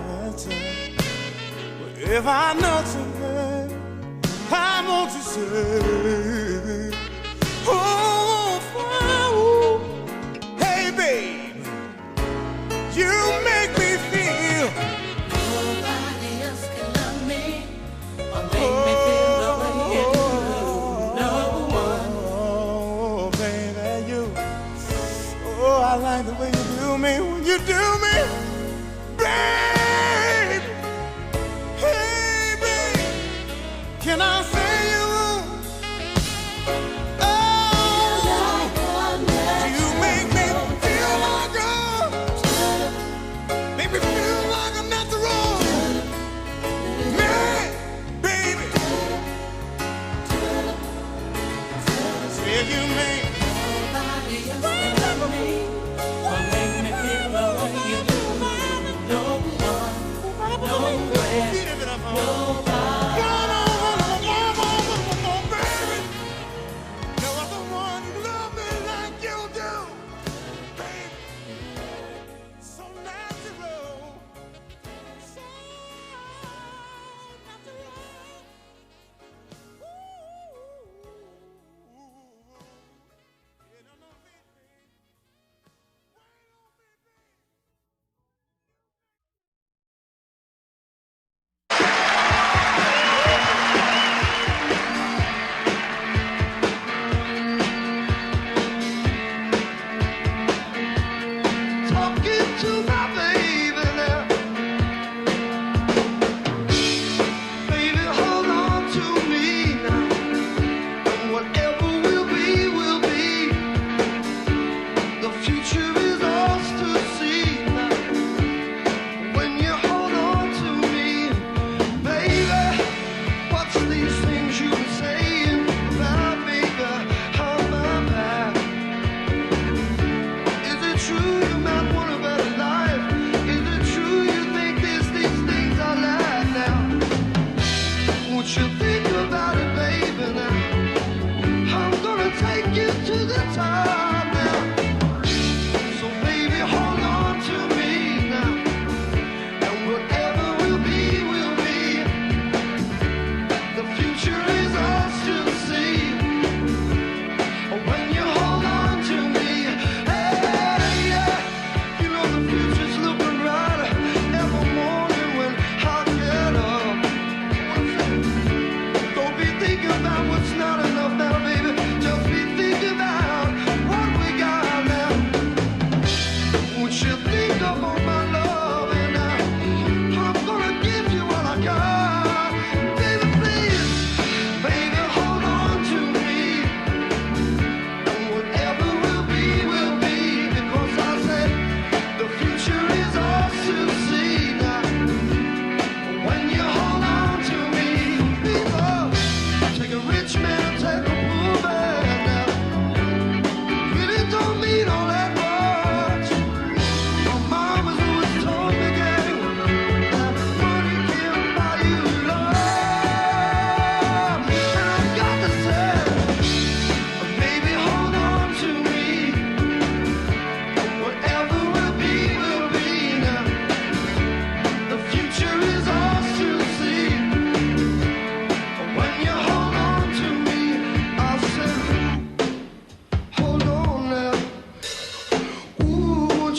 that time. But if I know to, babe, I want to say, oh, hey, babe, you make me feel. Nobody else can love me or make me feel the way you do. No one. Oh, baby, you. Oh, I like the way you do me when you do me, babe. Hey, babe, can I say you? True, you might want a better life.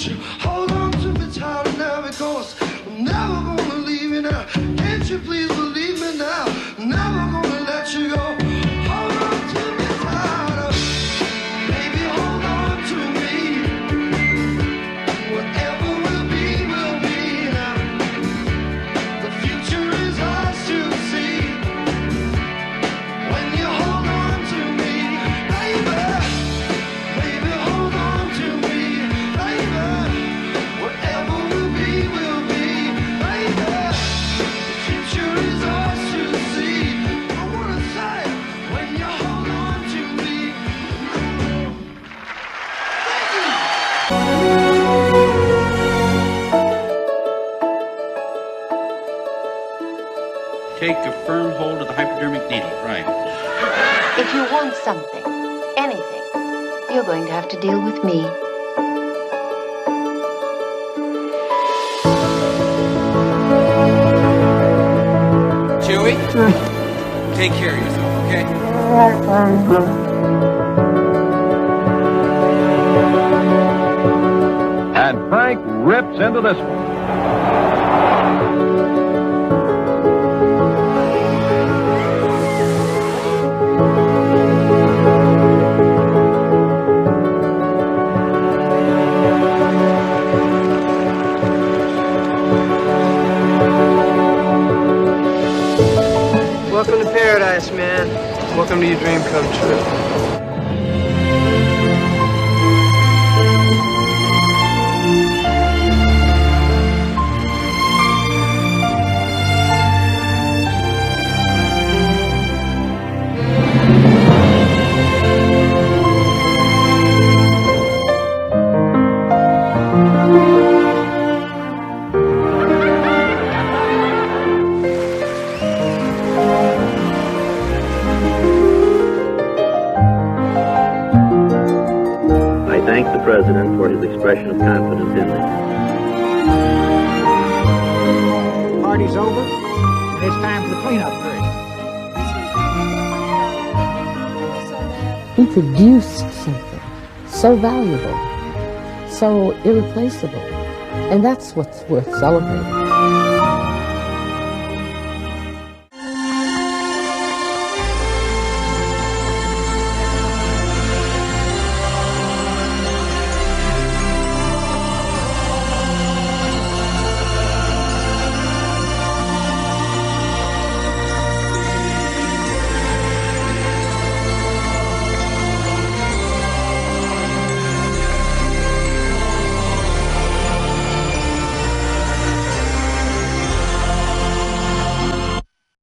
won't you hold on to me tighter now, because I'm never gonna leave you now. Can't you please believe me now? I'm never gonna let you go. Hold on to me tighter, baby, hold on to me. Whatever will be now. The future is ours to see. When you hold on to me, baby, baby, hold on to me, baby. Whatever will be, baby. The future is ours to see. I wanna say, when you hold on to me. Take a firm hold of the hypodermic needle, right. If you want something, anything, you're going to have to deal with me. Chewie, take care of yourself, okay? And Frank rips into this one. Welcome to paradise, man. Welcome to your dream come true. I thank the President for his expression of confidence in me. Party's over, and it's time for the cleanup period. He produced something so valuable, so irreplaceable, and that's what's worth celebrating.